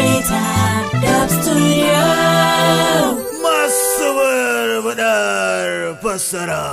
algaita dub studio masu barbaɗar fassara.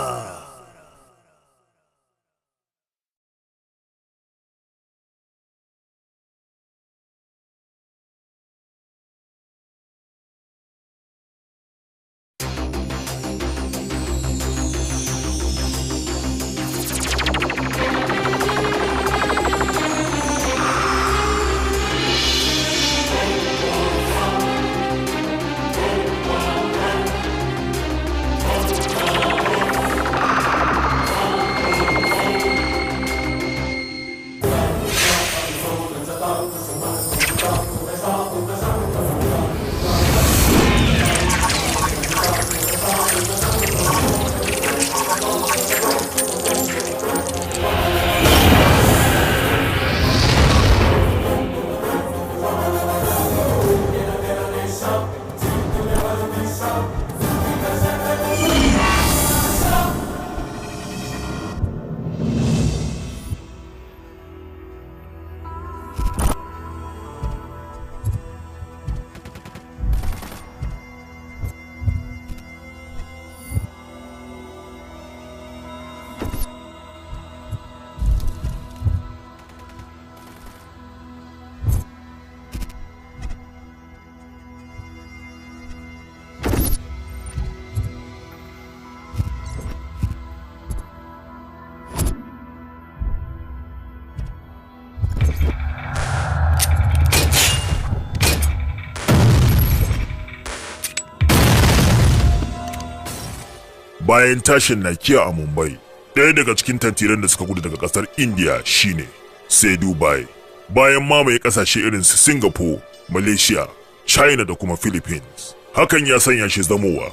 Bayan tashin Nakiya a Mumbai, ɗaya daga cikin tantiran da suka gudu daga ƙasar India shine sai Dubai. Bayan mamaye ƙasashe irin su Singapore, Malaysia, China da kuma Philippines. Hakan ya sanya shi zamowa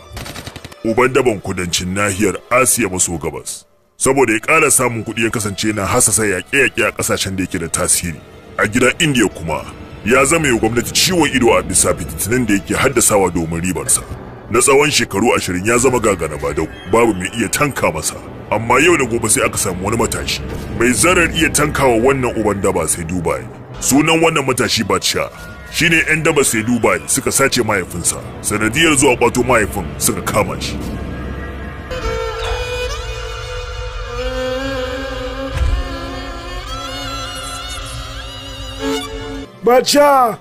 uban daban kudancin nahiyar Asiya maso gabas. Saboda ya ƙara samun kuɗi ya kasance na hasasa yaƙe-yaƙe a ƙasashen da yake da tasiri. A gidan India kuma ya zama ya gwamnati ciwon ido a bisa fitinin da yake haddasawa domin ribarsa. Na tsawon shekaru 20 ya zama gagara badau, babu mai iya tanka masa. Amma yau da gobe sai aka samu wani matashi mai zarar iya tankawa wannan uban daba sai Dubai. Sunan wannan matashi Batsha. Shine 'yan daba sai Dubai suka sace mahaifinsa. Sanadiyar zuwa kwato mahaifin suka kama shi. Batsha,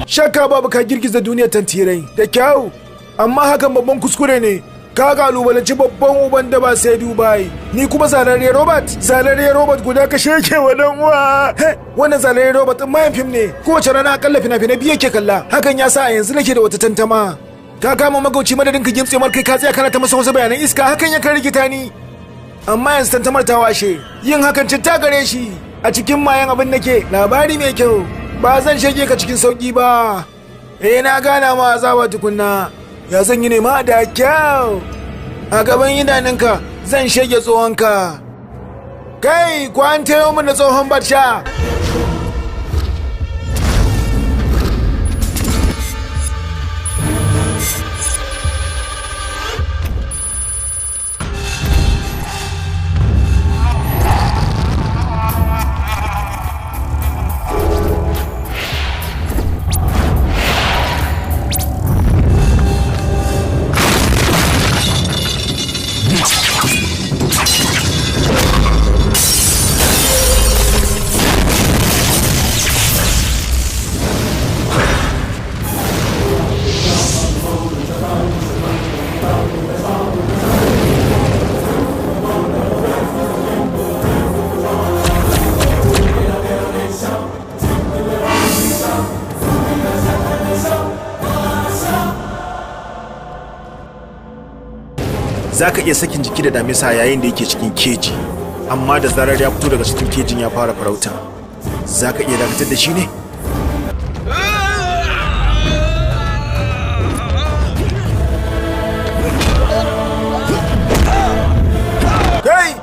shakka babu ka girgiza duniyar tantirai da kyau. Amma hakan babban kuskure ne. Ka kalubalanci babban uban da ba sai Dubai. Ni kuma zararre Robert guda ka sheke wa dan uwa. Wannan zararre Robert din mayan fim ne. Kowace rana akalla fina-finai biyu yake kalla. Hakan ya sa a yanzu nake da wata tantama. Ka kama magauci madadin ka gimtse mar kai ka tsaya kana ta masa wasu bayanan iska, hakan ya kan rikita ni. Amma yanzu tantamar ta washe. Yin hakan citta gare shi. A cikin mayan abin nake, labari mai kyau. Ba zan shege ka cikin sauki ba. Na gana ma azaba tukunna. Ya zan yi nema da kyau. A gaban idanunka zan shege tsohonka. Kai, kwantayo mun da tsohon Batsha. Za ka iya sakin jiki da damisa yayin da yake cikin keji, amma da zarar ya fito daga cikin kejin ya fara farauta, za ka iya dakatar da shi ne? Kai!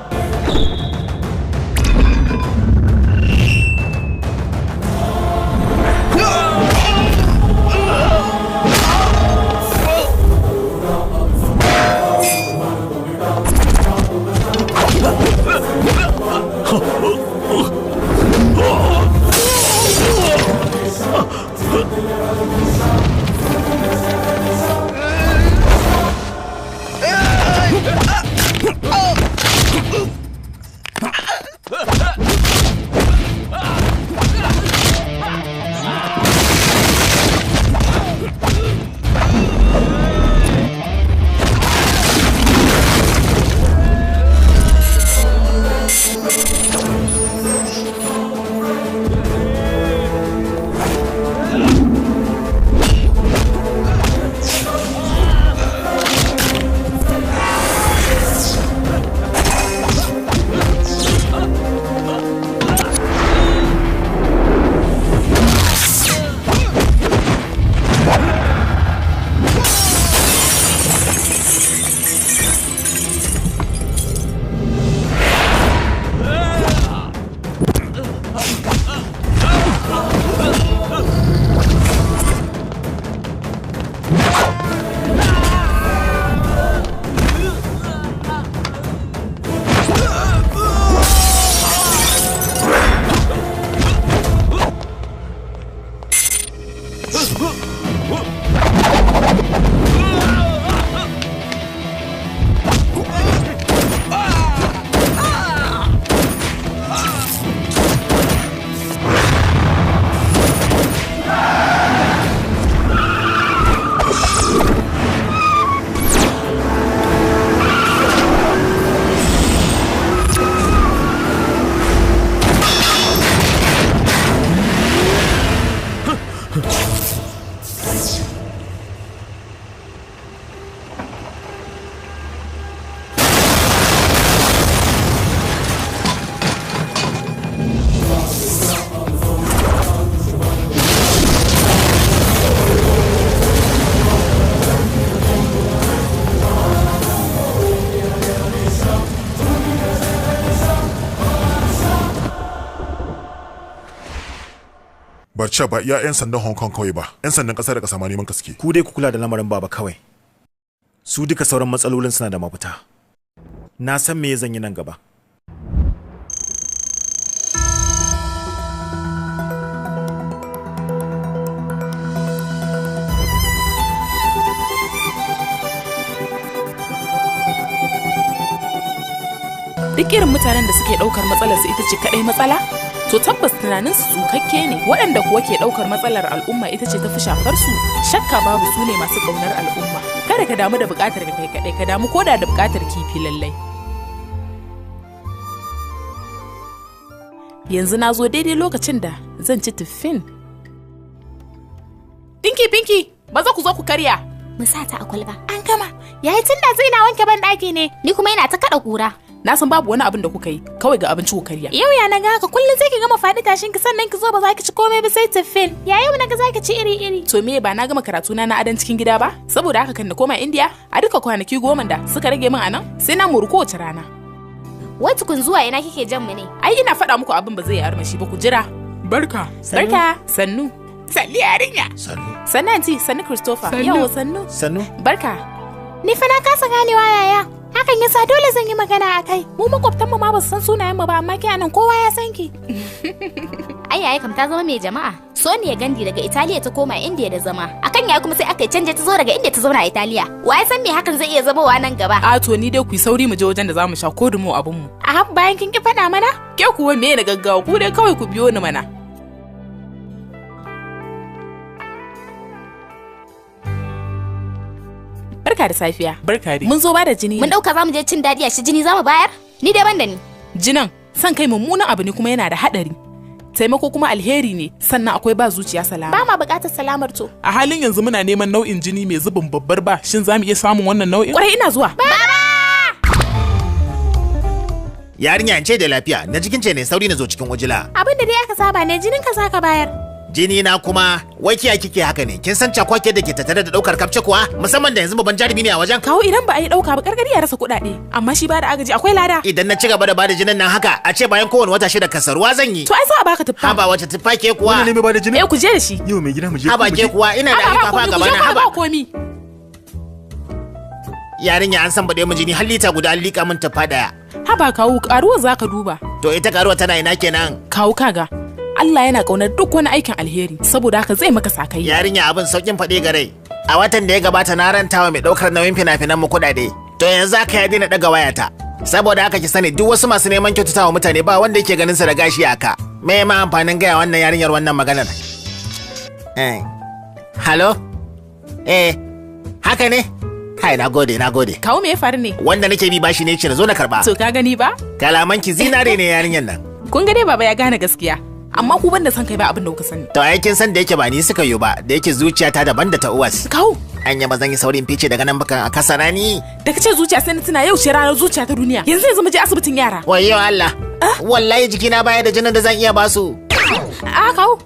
Barca ba iya 'yan sandan Hong Kong kawai ba, 'yan sandan ƙasa da ƙasa ma neman kaske. Ku dai ku kula da lamarin baba kawai. Su duka sauran matsalolin suna da mafita. Na san me zan yi nan gaba. Duk irin mutanen da suke ɗaukar matsalar su ita ce kaɗai matsala? To tabbas tunaninsu tsukakke ne, waɗanda kuwa ke ɗaukar matsalar al'umma ita ce tafi shafar su, shakka babu su ne masu ƙaunar al'umma. Kada ka damu da buƙatar ka kai kaɗai, ka damu koda da buƙatar kifi lallai. Yanzu na zo daidai lokacin da zan ci tuffin. Pinky, ba za ku zo ku karya. Mu sa ta a kwalba. An gama. Yayi tun da zai na wanke ban ɗaki ne, ni kuma ina ta kaɗa ƙura. Na san babu wani abin da kuka yi, kawai ga abinci ku karya. Yau ya naga haka kullum sai ki gama faɗi tashin ki sannan ki zo ba za ki ci komai ba sai tuffin. Ya yau naga za ki ci iri-iri. To me ba na gama karatu na adan cikin gida ba? Saboda haka kan na koma India a duka kwanaki 10 da suka rage min anan sai na muru kowace rana. Wai tukun zuwa ina kike jan mu ne? Ai ina faɗa muku abin ba zai yi armashi ba ku jira. Barka. Sannu. Salli yarinya. Sannu anti, sannu Christopher. Yawa sannu. Barka. Ni fa na kasa ganewa yaya. Hakan yasa dole zan yi magana a kai. Mu makwabtan mu ma ba su san sunayen mu ba amma ke anan kowa ya san ki. Ai yayi kam ta zama mai jama'a. Sonia Gandhi daga Italiya ta koma India da zama. Akan yayi kuma sai aka canje ta zo daga India ta zauna a Italiya. Wa ya san me hakan zai iya zamowa nan gaba? A to ni dai ku yi sauri mu je wajen da zamu sha ko dumo abun mu. A bayan kin ki faɗa mana? Ke kuwa me na gaggawa ku dai kawai ku biyo ni mana. Barka da safiya. Barka dai. Mun zo ba da jini. Mun dauka zamu je cin dadi a shi jini zamu bayar? Ni dai ban da ni. Jinan san kai mummunan abu ne kuma yana da hadari. Taimako kuma alheri ne, sannan akwai ba zuciya salama. Ba ma bukatar salamar to. A halin yanzu muna neman nau'in jini mai zubin babbar ba. Shin zamu iya samun wannan nau'in? Kwarai ina zuwa. Baba! Yarinya ce da lafiya, na jikin ce ne sauri na zo cikin ujila. Abin da dai aka saba ne jinin ka zaka bayar. Jini na kuma wai kiya kike haka ne? Kin san cakwake da ke tattare da daukar kafce kuwa? Musamman da yanzu babban jarumi ne a wajen. Kawo idan ba a yi dauka ba karkari ya rasa kuɗaɗe, amma shi ba da agaji akwai lada. Idan na ci gaba da bada jinin nan haka, a ce bayan kowane wata 6 kasarwa zan yi. To ai za a baka tuffa. Haba wace tuffa ke kuwa? Wani ne mai bada jini? Ku je da shi. Yau mai gida mu je. Haba ke kuwa ina da aikafa a gaba na haba. Komi. Yarinya an san bade mu jini har lita guda an lika min tuffa daya. Haba kawo karuwa zaka duba. To ita karuwa tana ina kenan? Kawo kaga. Allah yana kaunar duk wani aikin alheri, saboda haka zai maka sakayya. Yarinya abin saukin faɗe ga rai. A watan da ya gabata na rantawa mai ɗaukar nauyin fina-finan mu kuɗaɗe. To yanzu aka ya daina ɗaga wayata. Saboda haka ki sani duk wasu masu neman kyautatawa mutane ba wanda yake ganin sa da gashi aka. Me ma amfanin gaya wannan yarinyar wannan maganar? Halo? Haka ne? Kai na gode. Kawo me ya faru ne? Wanda nake bi bashi ne ce na zo na karba. To ka gani ba? Kalamanki zinare ne yarinyar nan. Kun ga dai baba ya gane gaskiya. Amma ku banda san kai ba abin da kuka sani. To ai kin san da yake ba ni suka yi ba, da yake zuciyata daban da ta uwas. Kawo. Anya ba zan yi saurin fice daga nan bakan a kasara ni. Da kace zuciya sai na tuna yau ce ranar zuciya ta duniya. Yanzu mu je asibitin yara. Wayyo Allah. Wallahi jikina baya da jinin da zan iya basu. Kawo.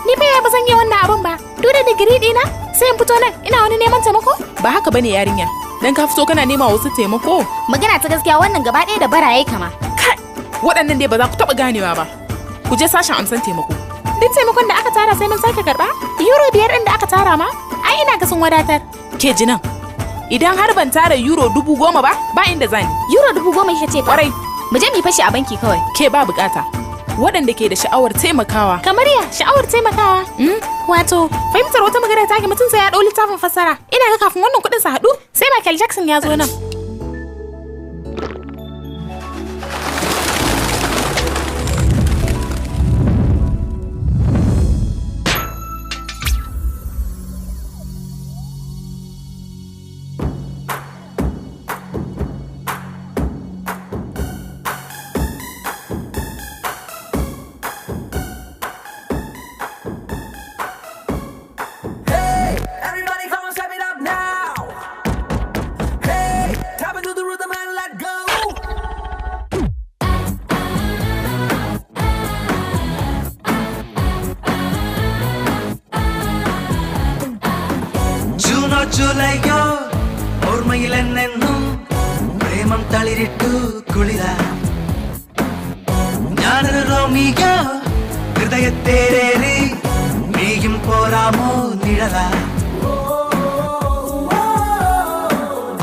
Ni ba zan yi wannan abin ba. Duk da digiri dina sai in fito nan ina wani neman taimako? Ba haka bane yarinya. Dan ka fito kana nema wasu taimako. Magana ta gaskiya wannan gaba ɗaya da baraye kama. Kai, waɗannan dai ba za ku taɓa ganewa ba. Ku je sashen amsan taimako. Duk taimakon da aka tara sai mun sake karɓa? Euro 5 ɗin da aka tara ma? Ai ina ga sun wadatar. Ke jinan. Idan har ban tara euro 10,000 ba inda zani. Euro 10,000 kike ce fa? Kwarai. Mu je mu fashi a banki kawai. Ke ba bukata. Waɗanda ke da sha'awar taimakawa. Kamar ya sha'awar taimakawa? Wato, fahimtar wata magana take mutum sai ya ɗau littafin fassara. Ina ga kafin wannan kuɗin su haɗu sai Michael Jackson ya zo nan. ചുലയോ ഓർമ്മയിൽ എന്നെന്നും പ്രേമം തളിരിട്ടു കുളിര ഞാനൊരു റോമിയോ ഹൃദയത്തേരേറി നീയും പോരാമോ നിഴല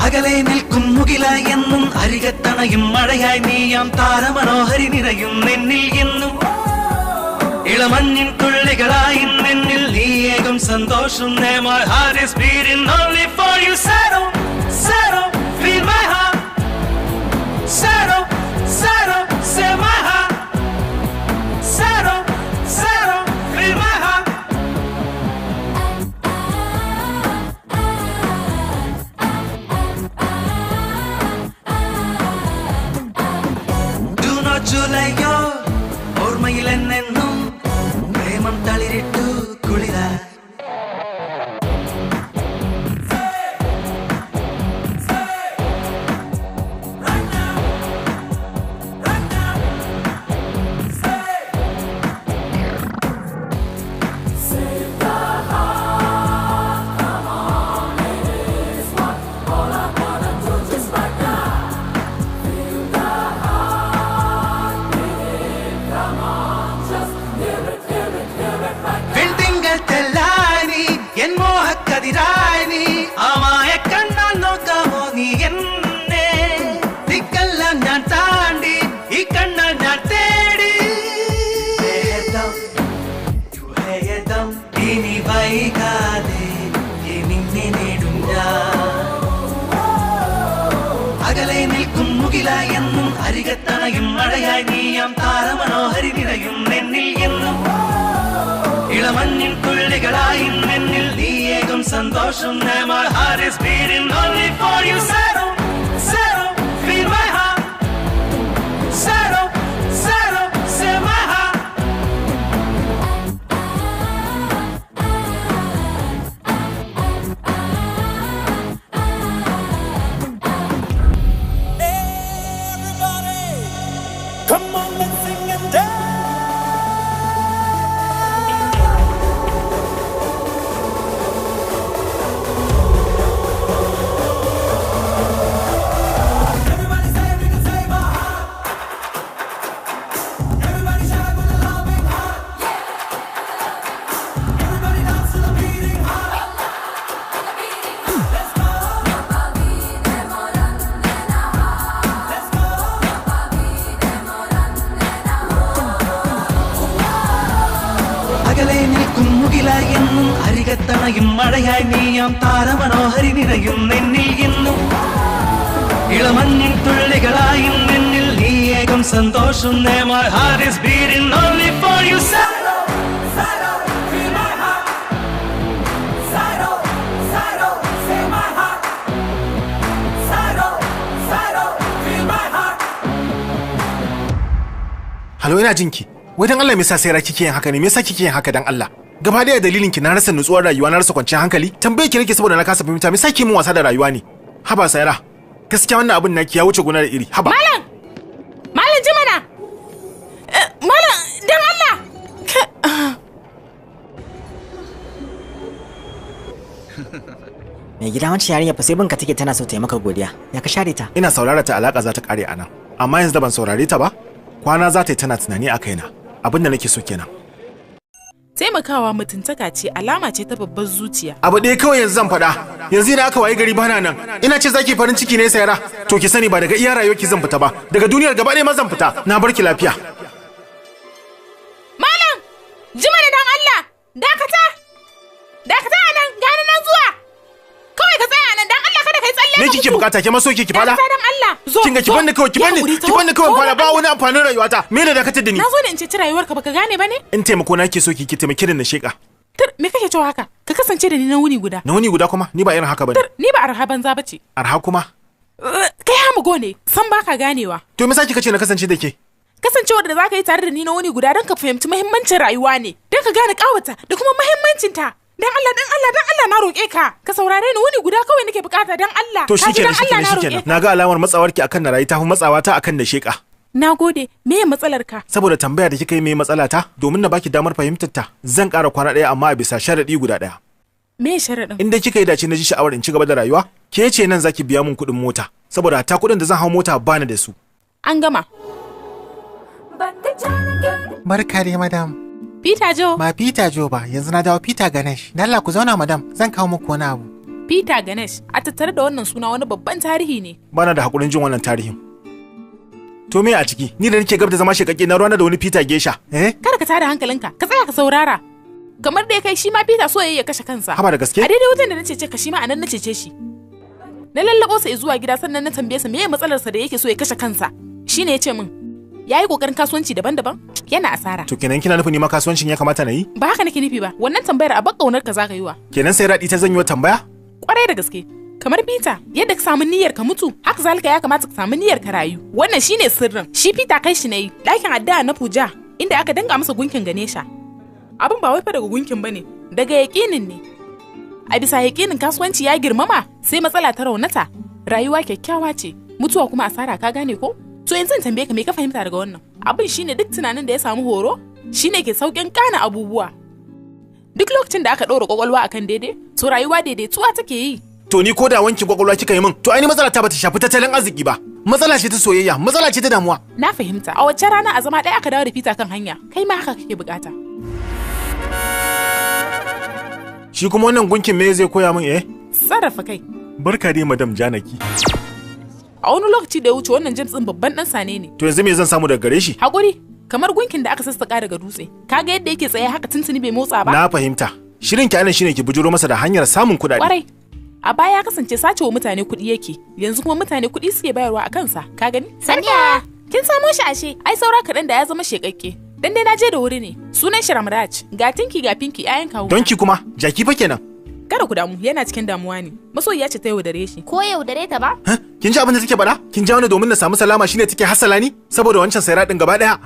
അകലെ നിൽക്കും മുകില എന്നും അരികത്തണയും മഴയായി നീയാം താരമനോഹരി നിറയും നിന്നിൽ എന്നും ഇളമഞ്ഞിൻ തുള്ളികളായി നിന്നിൽ നീയേകും സന്തോഷം My heart is beating only for you Saro, Saro, feel my heart Saro, Saro, say my heart Saro, Saro, feel my heart Do not chulayo ഓർമ്മയിൽ എന്നെന്നും പ്രേമം തളിരിട്ടു കുളിര അകലെ നിൽക്കും മുകില എന്നും അരികത്തണയും മഴയായി നീയാം താരമനോഹരി നിറയും നിന്നിൽ എന്നും ഇളമഞ്ഞിൻ തുള്ളികളായി നിന്നിൽ നീയേകും സന്തോഷം My heart is beating only for you Saro, Saro, feel my heart Saro, Saro, say my heart Come on, let's sing and dance. Everybody say we can save our heart. Everybody shout with a loving heart. Everybody dance to the beating heart. Let's go. Let's go. അകലെ നിൽക്കും മുകില എന്നും അരികത്തണയും മഴയായി നീയാം താരമനോഹരി നിറയും നിന്നിൽ എന്നും ഇളമഞ്ഞിൻ തുള്ളികളായി നിന്നിൽ നീയേകും സന്തോഷം My heart is beating only for you Saro, Saro, feel my heart. Saro, Saro, say my heart. Saro, Saro, feel my heart. Halo ina jinki. Wai dan Allah me yasa sai kike yin haka ne? Me yasa kike yin haka dan Allah? Gaba daya dalilin ki na rasa nutsuwar rayuwa na rasa kwanciyar hankali. Tambaye ki nake saboda na kasa fahimta me yasa ki mun wasa da rayuwa ne? Haba Saira. Gaskiya wannan abin naki ya wuce gona da iri. Haba. Malam ji mana. Malam dan Allah. Mai gida wancan yarinya fa sai binka take tana so ta yi maka godiya. Ya ka share ta? Ina saurara ta alaka za ta kare anan. Amma yanzu da ban saurare ta ba, kwana za ta yi tana tunani a kaina. Abin da nake so kenan. Taimakawa mutuntaka ce alama ce ta babbar zuciya. Abu ɗaya kawai yanzu zan faɗa. Yanzu idan aka waye gari bana nan. Ina ce zaki farin ciki ne Saira. To ki sani ba daga iya rayuwarki zan fita ba. Daga duniyar gaba ɗaya ma zan fita. Na barki lafiya. Malam! Ji mana dan Allah! Dakata! Dakata anan, gani nan zuwa! Kawai ka tsaya anan dan Allah kada kai tsalle. Me kike bukata? Ke maso ki fada? Dakata dan Allah. Zo. Kinga ki banni kawai, ki banni kawai fara ba wani amfanin rayuwata. Me ne dakatar da ni? Na zo ne in ceci rayuwarka baka gane ba ne? In taimako na ke so ki taimake da na sheka. Me kake cewa haka? Ka kasance da ni na wuni guda. Na wuni guda kuma? Ni ba irin haka bane. Ni ba arha banza bace. Arha kuma? Kai ha mu gone, san baka ganewa. To me saki kace na kasance da ke? Kasancewar da zaka yi tare da ni na wuni guda don ka fahimci muhimmancin rayuwa ne, don ka gane kawata da kuma muhimmancin ta. Dan Allah na roƙe ka. Ka saurare ni wuni guda kawai nake bukata dan Allah. To shikenan. Na ga alamar matsawarki akan na rayu ta hu matsawa ta akan da sheka. Nagode. Meye matsalar ka? Saboda tambaya da kika yi meye matsala ta, domin na baki damar fahimtar ta, zan ƙara kwana ɗaya amma a bisa sharadi guda ɗaya. Me sharaɗin? In dai kika yi dace na ji sha'awar in ci gaba da rayuwa, ke ce nan zaki biya min kuɗin mota, saboda hatta kuɗin da zan hau mota bani da su. An gama. Barka dai madam. Peter Joe. Ba Peter Joe ba, yanzu na dawo Peter Ganesh. Dalla ku zauna madam, zan kawo muku wani abu. Peter Ganesh, a tattare da wannan suna wani babban tarihi ne. Bana da hakurin jin wannan tarihin. To me a ciki? Ni da nake gab da zama shekakke na ruwana da wani Peter Gesha. Kada ka tada hankalinka, ka tsaya ka saurara. Kamar da kai shi ma Peter so yayi ya kashe kansa. Haba da gaske? A daidai wajen da na cece ka shi ma anan na cece shi. Na lallabo sa zuwa gida sannan na tambaye sa meye matsalar sa da yake so ya kashe kansa. Shine ya ce min yayi kokarin kasuwanci daban-daban yana asara. To kenan kina nufin ni ma kasuwancin ya kamata na yi? Ba haka nake nufi ba. Wannan tambayar a bakkaunar ka zaka yi wa. Kenan sai radi ta zan yi wa tambaya? Kwarai da gaske. Kamar Peter, yadda ka samu niyyar ka mutu, haka zalika ya kamata ka samu niyyar ka rayu. Wannan shine sirrin. Shi Peter kai shi nayi, ɗakin addu'a na Puja, inda aka danga masa gunkin Ganesha. Abin ba wai fa daga gunkin bane, daga yaƙinin ne. A bisa yaƙinin kasuwanci ya girmama, sai matsala ta raunata. Rayuwa kyakkyawa ce, mutuwa kuma asara, ka gane ko? To yanzu in tambaye ka me ka fahimta daga wannan? Abin shine duk tunanin da ya samu horo, shine ke saukin kana abubuwa. Duk lokacin da aka ɗora kwakwalwa akan daidai, to rayuwa daidaituwa take yi. To ni ko da wanki kwakwalwa kika yi min, to ai matsala ta bata shafi tattalin arziki ba. Matsala ce ta soyayya, matsala ce ta damuwa. Na fahimta. A wacce rana a zama ɗaya aka dawo da Peter kan hanya, kai ma haka kake bukata. Shi kuma wannan gunkin me zai koya min Sarrafa kai. Barka dai Madam Janaki. A wani lokaci da ya wuce wannan James ɗin babban ɗan sane ne. To yanzu me zan samu daga gare shi? Hakuri, kamar gunkin da aka sassaka daga dutse. Kaga yadda yake tsaye haka tuntuni bai motsa ba? Na fahimta. Shirin ki anan shine ki bujuro masa da hanyar samun kuɗaɗe. Kwarai. A baya ya kasance sace wa mutane kuɗi yake, yanzu kuma mutane kuɗi suke bayarwa a kansa, ka gani? Sanya, kin samo shi ashe? Ai saura kaɗan da ya zama shekakke. Dan dai na je da wuri ne. Sunan shi Ramraj, ga Tinki ga Pinki ƴaƴan kawo. Donki kuma, jaki fa kenan. Kada ku damu, yana cikin damuwa ne. Masoyiya ce ta yaudare shi. Ko yaudare ta ba? Kin ji abin da take faɗa? Kin ja wani domin na samu salama shine take hasala ni? Saboda wancan saira din gaba ɗaya.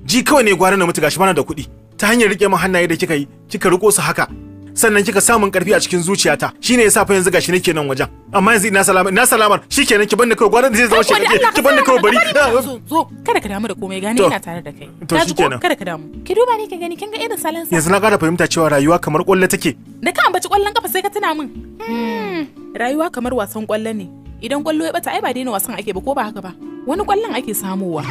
Ji kawai ne gwara na mutu gashi bana da kuɗi. Ta hanyar rike min hannaye da kika yi, kika riko su haka. Sannan kika samun karfi a cikin zuciyata. Shine yasa fa yanzu gashi nake nan wajen. Amma yanzu ina salamar. Shikenan ki banni kawai gwara da zai zama shekake. Ki banni kawai bari. Zo, kada ka damu da komai gani ina tare da kai. To shikenan. Kada ka damu. Ki duba ne ka gani kin ga irin salon sa. Yanzu na ƙara fahimta cewa rayuwa kamar ƙwallo take. Da ka ambaci ƙwallon kafa sai ka tuna min. Rayuwa kamar wasan ƙwallo ne. Idan ƙwallo ya bata ai ba daina wasan ake ba ko ba haka ba. Wani ƙwallon ake samowa.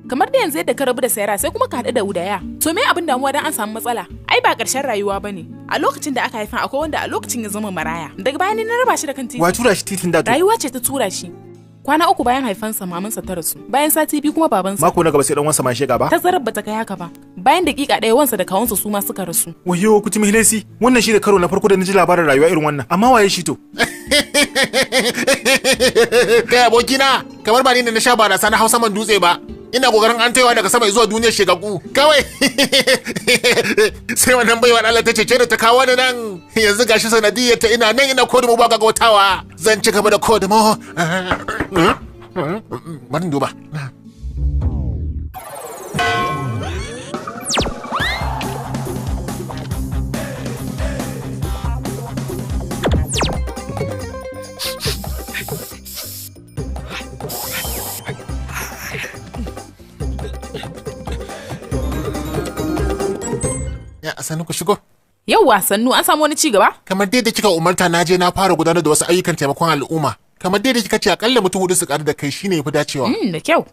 Kamar da yanzu yadda ka rabu da sayara sai kuma ka haɗu da udaya. To me abin damuwa dan an samu matsala? Ai ba ƙarshen rayuwa bane. A lokacin da aka haifa akwai wanda a lokacin ya zama maraya. Daga bayan na raba shi da kan titi. Wa tura shi titin da to? Rayuwa ce ta tura shi. Kwana 3 bayan haifansa mamansa ta rasu. Bayan sati 2 kuma babansa. Mako na gaba sai dan wansa ma shega ba? Tazarar bata kai haka ba. Bayan dakika 1 wansa da kawunsa su ma suka rasu. Wayo kuti mihlesi, wannan shi da karo na farko da naji labarin rayuwa irin wannan. Amma waye shi to? Kai abokina, kamar ba ni da na sha barasa na Hausa man dutse ba. Ina kokarin an taiwa daga sama zuwa duniyar shegaku. Kawai. Sai wannan baiwa Allah ta cece da ta kawo ni nan. Yanzu gashi sanadiyar ta ina nan ina kodumo ba gautawa. Zan ci gaba da kodumo. Bari duba. Ya sannu ku shigo. Yauwa sannu an samu wani ci gaba? Kamar dai da kika umarta na je na fara gudanar da wasu ayyukan taimakon al'umma. Kamar dai da kika ce akalla mutum 4 su karu da kai shine yafi dacewa. Da kyau.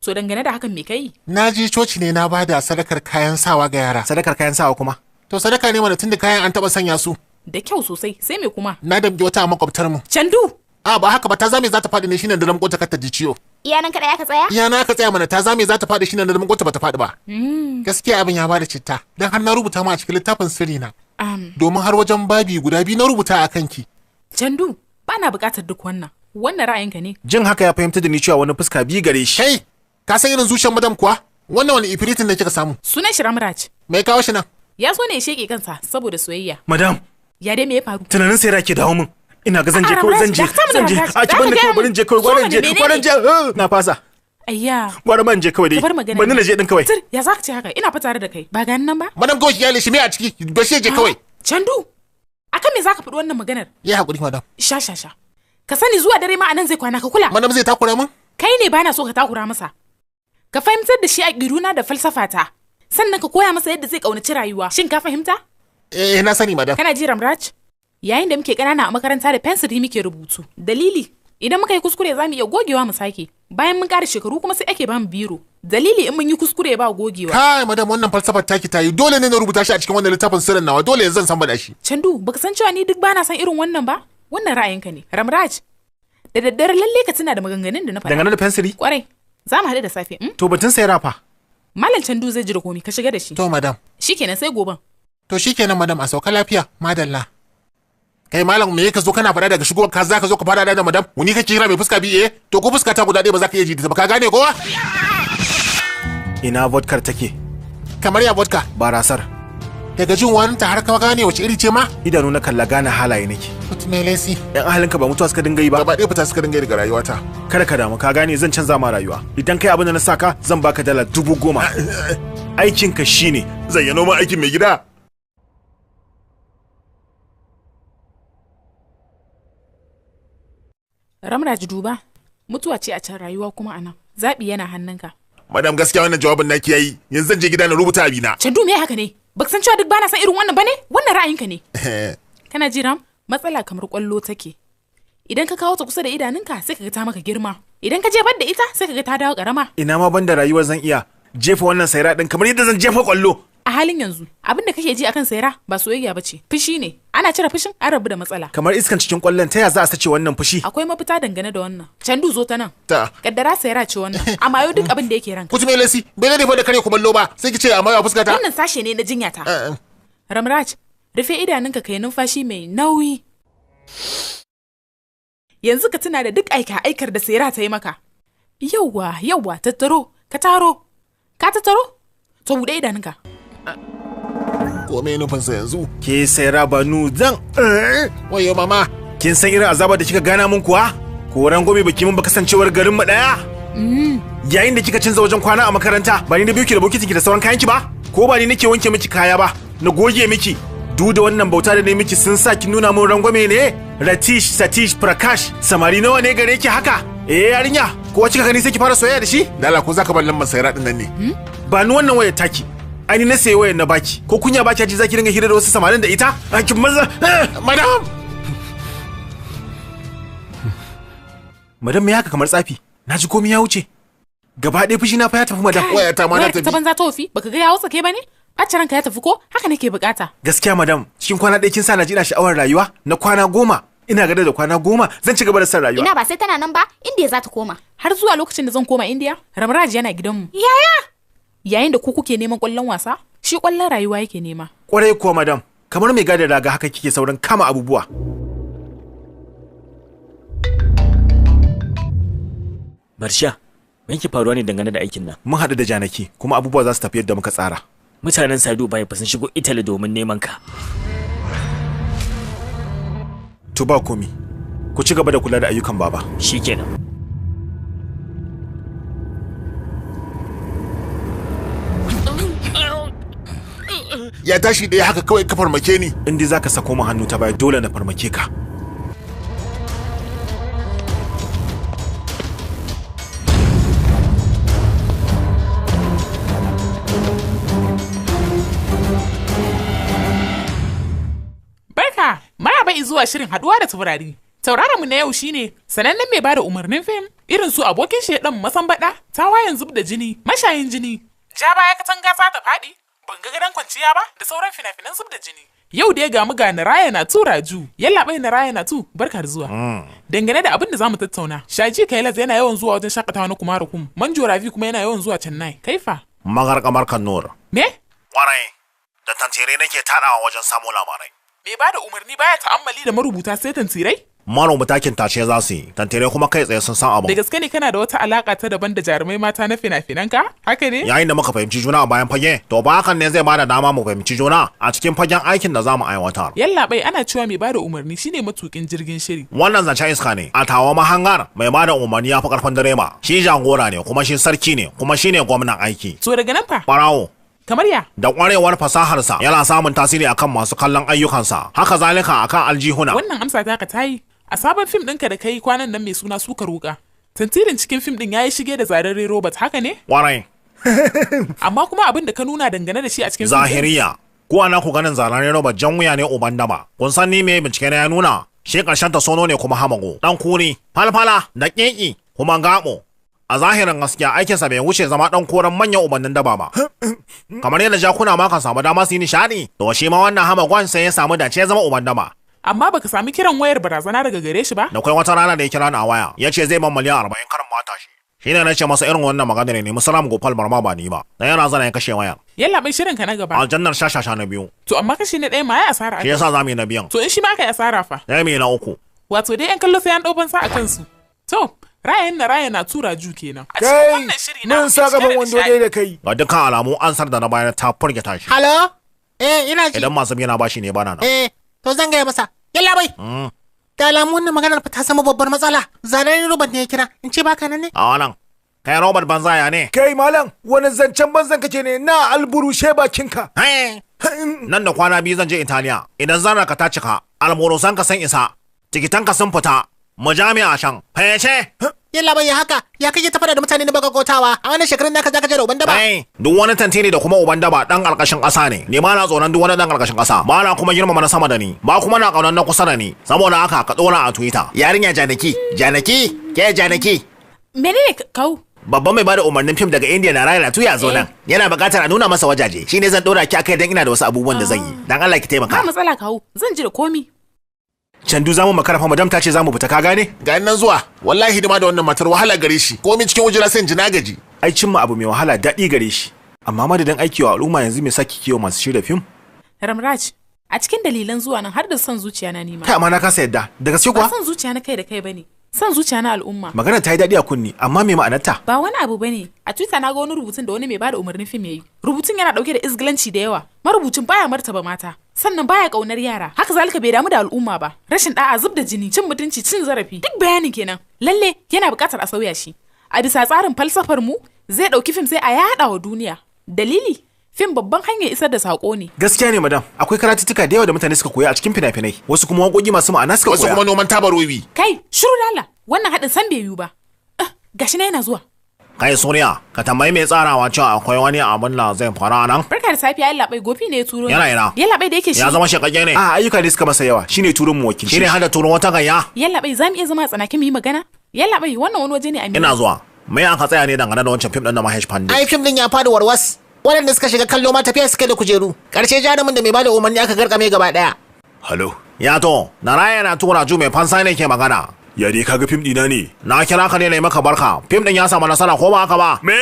So dangane da hakan me kai? Na je coci ne na bada sadakar kayan sawa ga yara. Sadakar kayan sawa kuma? To sadaka ne mana tunda kayan an taba sanya su. Da kyau sosai, sai me kuma? Na damge wata makwabtar mu. Candu. Ba haka ba ta zame za ta faɗi ne shine da namkota kar ta ji ciwo. Iyanan kaɗai aka tsaya? Iyana aka tsaya mana ta zame za ta faɗi shine da namkota ba ta faɗi ba. Gaskiya abin ya bada citta. Dan har na rubuta ma a cikin littafin sirri na. Domin har wajen babi guda 2 na rubuta a kanki. Candu, ba na buƙatar duk wannan. Wannan ra'ayinka ne. Jin haka ya fahimta da ni cewa wani fuska biyu gare shi. Kai, ka san irin zuciyar madam kuwa? Wannan wani ifiritin da kika samu? Sunan shi Ramraj. Me kawo shi nan? Ya so ne ya sheke kansa saboda soyayya. Madam. Ya dai me ya faru? Tunanin sai rake dawo min. Ina ga zan je kawai zan je. A ki banda kawai barin je kawai gwaran je. Na fasa. Ayya. Gwara man je kawai dai. Bani na je din kawai. Ya zaka ce haka? Ina fa tare da kai. Ba gani nan ba? Madam goshi ya lishi me a ciki? Ba shi je kawai. Candu. Akan me zaka faɗi wannan maganar? Ya hakuri madam. Sha. Ka sani zuwa dare ma anan zai kwana ka kula. Madam zai takura min? Kai ne bana so ka takura masa. Ka fahimtar da shi a ƙiruna da falsafata. Sannan ka koya masa yadda zai ƙaunaci rayuwa. Shin ka fahimta? Na sani madam. Kana ji Ramraj? Yayin da muke ƙanana a makaranta da pencil muke rubutu. Dalili, idan muka yi kuskure za mu iya gogewa mu sake. Bayan mun ƙara shekaru kuma sai ake ba mu biro. Dalili in mun yi kuskure ba gogewa. Kai madam wannan falsafar taki tayi dole ne na rubuta shi a cikin wannan littafin sirrin nawa dole yanzu zan san bada shi. Chandu, baka san cewa ni duk bana san irin wannan ba? Wannan ra'ayinka ne. Ramraj, da daddare lalle ka tuna da maganganun da na faɗa. Dangane da fensiri? Kwarai. Za mu haɗu da safe. To batun sai rafa. Malam Chandu zai jira komi ka shiga da shi. To madam. Shikenan sai goben. To shikenan madam a sauka lafiya. Madalla. Kai malam me ka zo kana faɗa daga shigowar ka za ka zo ka fara da madam? Wani kake kira mai fuska biye? To ko fuska ta guda ɗaya ba za ka iya ji ta ba ka gane ko? Ina vodkar take? Kamar ya vodka? Barasar. Daga jin wani ta har ka gane wace iri ce ma? Idanu na kalla gane halaye nake. Mutum mai lesi. Yan ahalinka ba mutuwa suka dinga yi ba. Ba ɗaya fita suka dinga yi daga rayuwata. Kada ka damu ka gane zan canza ma rayuwa. Idan kai abin da na saka zan baka dala 10,000. Aikinka shine zayyano ma aikin mai gida. Ramraj duba, mutuwa ce a can rayuwa kuma anan. Zaɓi yana hannunka. Madam gaskiya wannan jawabin naki yayi. Yanzu zan je gida na rubuta abina. Chandu me haka ne? Baka san cewa duk bana san irin wannan bane? Wannan ra'ayinka ne. Kana ji Ram? Matsala kamar kwallo take. Idan ka kawo ta kusa da idanunka sai kaga ta maka girma. Idan ka jefar da ita sai kaga ta dawo karama. Ina ma banda rayuwar zan iya jefa wannan saira din kamar yadda zan jefa kwallo. A halin yanzu, abin da kake ji akan saira ba soyayya bace, fushi ne. Ana cire fushin an rabu da matsala. Kamar iskan cikin kwallon ta ya za a sace wannan fushi? Akwai mafita dangane da wannan. Chandu zo ta nan. Ta. Kaddara saira ce wannan. Amma yau duk abin da yake ranka. Kuci mai lesi, bai da da kare kumallo ba. Sai ki ce amma ya fuskata. Wannan sashe ne na jinya ta. Ramraj, rufe idanunka kai numfashi mai nauyi. Yanzu ka tuna da duk aikar da saira ta yi maka. Yawwa, tattaro, ka taro. Ka tattaro? To bude idanunka. Kome nufinsa yanzu? Ke saira banu zan. Wayo mama. Kin san irin azaba da kika gana mun kuwa? Ko ran gobe baki mun ba kasancewar garin mu daya? Yayin da kika canza wajen kwana a makaranta, ba ni da biyu ki da bokitin ki da sauran kayan ki ba? Ko ba ni nake wanke miki kaya ba? Na goge miki. Duk da wannan bauta da ne miki sun sa ki nuna mun rangwame ne? Ratish, Satish, Prakash, samari nawa ne gare ki haka? Yarinya, ko kika gani sai ki fara soyayya da shi? Dala ko zaka bar lambar sayar din nan ne? Ba ni wannan wayar taki. Ai na sayi wayar na baki. Ko kunya baki ji zaki dinga hira da wasu samarin da ita? Ki maza. Madam. Madam me haka kamar tsafi? Naji komai ya wuce. Gaba ɗaya fushi na fa ya tafi madam. Waya ta ma na tafi. Ta banza ta wofi, baka ga ya wutsa ke bane? Bacci ranka ya tafi ko? Haka nake bukata. Gaskiya madam, cikin kwana ɗaya kin sa na ji ina sha'awar rayuwa na kwana 10. Ina gada da kwana 10 zan ci gaba da san rayuwa. Ina ba sai tana nan ba, Indiya za ta koma. Har zuwa lokacin da zan koma Indiya, Ramraj yana gidanmu. Yaya? Yayin da ku kuke neman kwallon wasa, shi kwallon rayuwa yake nema. Kwarai kuwa madam, kamar mai gada raga haka kike sauran kama abubuwa. Barsha, me yake faruwa ne dangane da aikin nan? Mun haɗu da Janaki kuma abubuwa za su tafi yadda muka tsara. Mutanen Sadu bai sun shigo Italy domin neman ka. To ba komi. Ku ci gaba da kula da ayyukan baba. Shikenan. Ya tashi da haka kawai ka farmake ni. Indi zaka sako mu hannu ta baya dole na farmake ka. Barka, maraba zuwa shirin haduwa da taurari. Tauraron mu na yau shine sanannen mai bada umarnin fim, irin su abokin shedan masambada, tawayen zub da jini, mashayin jini. Ja baya katanga za ta faɗi, ban ga gadon kwanciya ba da sauran fina-finan zub da jini. Yau dai ga mu ga Naraya na tu Raju, yallaɓai Naraya na tu, barka da zuwa. Dangane da abin da zamu tattauna, Shaji Kailas yana yawan zuwa wajen shakatawa na Kumarakum, Manjo Ravi kuma yana yawan zuwa Chennai. Kaifa? Magarkamar Kannur. Me? Kwarai, da tantere nake taɗawa wajen samu labarai. Me ba da umarni baya ta'ammali da marubuta sai tantirai? Marubuta kintace za su yi, tantere kuma kai tsaye sun san abu. Da gaske ne kana da wata alaka ta daban da jarumai mata na fina-finan ka? Haka ne? Yayin da muka fahimci juna a bayan fage, to ba hakan ne zai bada dama mu fahimci juna a cikin fagen aikin da zamu aiwatar. Yallaɓai ana cewa mai bada umarni shine matukin jirgin shiri. Wannan zancen iska ne. A tawa mahangar mai bada umarni ya fi karfin direba. Shi jagora ne kuma shi sarki ne kuma shine gwamnan aiki. To daga nan fa? Barawo. Kamar ya? Da kwarewar fasaharsa yana samun tasiri akan masu kallon ayyukansa. Haka zalika akan aljihuna. Wannan amsa ta ka tayi. A sabon fim ɗinka da kai kwanan nan mai suna Suka Ruka. Tantirin cikin fim ɗin yayi shige da zararre Robert haka ne? Kwarai. Amma kuma abin da ka nuna dangane da shi a cikin Zahiriya. Ko ana ku ganin zaren roba jan wuya ne uban daba. Kun san ni me bincike na ya nuna? Shi karshen ta sono ne kuma hamago. Dan kuri, falfala, da keki, kuma gabo. A zahirin gaskiya aikinsa bai wuce zama dan koren manyan ubannin daba ba. Kamar yadda jakuna ma kan samu dama su yi nishadi, to shi ma wannan hamagon sai ya samu dace ya zama uban daba. Amma baka sami kiran wayar barazana daga gare shi ba? Da kai wata rana da ya kira ni a waya, ya ce zai ban miliyan 40 karin mata shi. Shi ne na ce masa irin wannan magana ne musalam gopal marma ba ni ba. Da yana zana ya kashe wayar. Yalla bai shirin ka na gaba. Aljannar shashasha na biyu. To amma kashi na ɗaya ma ya asara. Shi yasa za mu yi na biyan. To in shi ma ka asara fa. Ya yi na uku. Wato dai yan kallo sai an ɗauban sa a kansu. To raya na tura ju kenan. Kai mun sa gaban wando dai da kai. Ga dukkan alamu ansar da na bayar ta furgita shi. Halo? Ina ji. Idan masu biya na bashi ne bana nan. To zan gaya masa. Yalla bai. Da alamu wannan maganar ta zama babbar matsala. Zanen Robert ne ya kira. In ce baka nan ne? A wannan. Kai Robert banzaya ne. Kai malam wani zancen banzan kake ne na alburushe bakinka. Nan da kwana biyu zan je Italiya. Idan zan ka ta cika, almurusan ka san isa. Tikitanka sun fita. Mu jami'a shan. Fayyace. Yalla bai haka. Ya kake ta fada da mutane na baka kotawa. A wannan shekarun naka zaka je da uban daba. Duk wani tantiri da kuma uban daba dan karkashin ƙasa ne. Ni ma na tsoron duk wani dan karkashin ƙasa. Ba na kuma girmama na sama da ni. Ba kuma na kaunan na kusa da ni. Saboda haka ka dora a Twitter. Yarinya Janaki. Ke Janaki. Menene kau? Babban mai bada umarnin fim daga India na Raya Latu ya zo nan. Yana buƙatar a nuna masa wajaje. Shine zan dora ki akai dan ina da wasu abubuwan da zan yi. Dan Allah ki taimaka. Ba matsala kau. Zan ji da komi. Candu zamu makara fa madam ta ce zamu fita ka gane? Ga nan zuwa. Wallahi hidima da wannan matar wahala gare shi. Komai cikin wujura sai in ji na gaji. Ai cimma abu mai wahala daɗi gare shi. Amma madadin aiki wa al'umma yanzu me saki kiyo masu shirya fim? Ramraj, a cikin dalilan zuwa nan har da son zuciya na nima. Kai amma na kasa yadda. Da gaske kuwa? Ba son zuciya na kai da kai bane. Son zuciya na al'umma. Magana ta yi daɗi a kunni, amma me ma'anarta? Ba wani abu bane. A Twitter na ga wani rubutun da wani mai bada umarnin fim yayi. Rubutun yana dauke da izgilanci da yawa. Marubucin baya martaba mata, sannan baya kaunar yara. Haka zalika bai damu da al'umma ba. Rashin da'a, zub da jini, cin mutunci, cin zarafi. Duk bayanin kenan. Lalle yana buƙatar a sauya shi. A bisa tsarin falsafar mu, zai dauki fim sai a yada wa duniya. Dalili? Fim babban hanyar isar da sako ne. Gaskiya ne madam, akwai karatuttuka da yawa da mutane suka koya a cikin fina-finai. Wasu kuma waƙoƙi masu ma'ana suka koya. Wasu kuma noman tabarobi. Kai, shiru da Allah. Wannan haɗin san bai yiwu ba. Gashi na yana zuwa. Kai Suriya, ka tambayi mai tsarawa cewa akwai wani abin da zai fara nan. Barka da safiya, Allah bai gofi ne ya turo. Yana. Yalla bai da yake shi. Ya zama shakakke ne. A ayyuka ne suka masa yawa, shine turun mu wakilci. Shine hada turun wata gayya. Yalla bai zamu iya zama a tsanaki mu yi magana. Yalla bai wannan wani waje ne a Ina zuwa. Mai aka tsaya ne dangane da wancan fim din na Mahesh Pandey. Ai fim din ya fadi warwas. Waɗanda suka shiga kallo ma tafiya suka da kujeru. Karshe jarumin da mai bada umarni aka garkame gaba daya. Halo. Ya to, Naraya na tura ju mai fansa ne ke magana. Ya dai kaga fim dina ne. Na kira ka ne na maka barka. Fim din ya samu nasara ko ba haka ba? Me?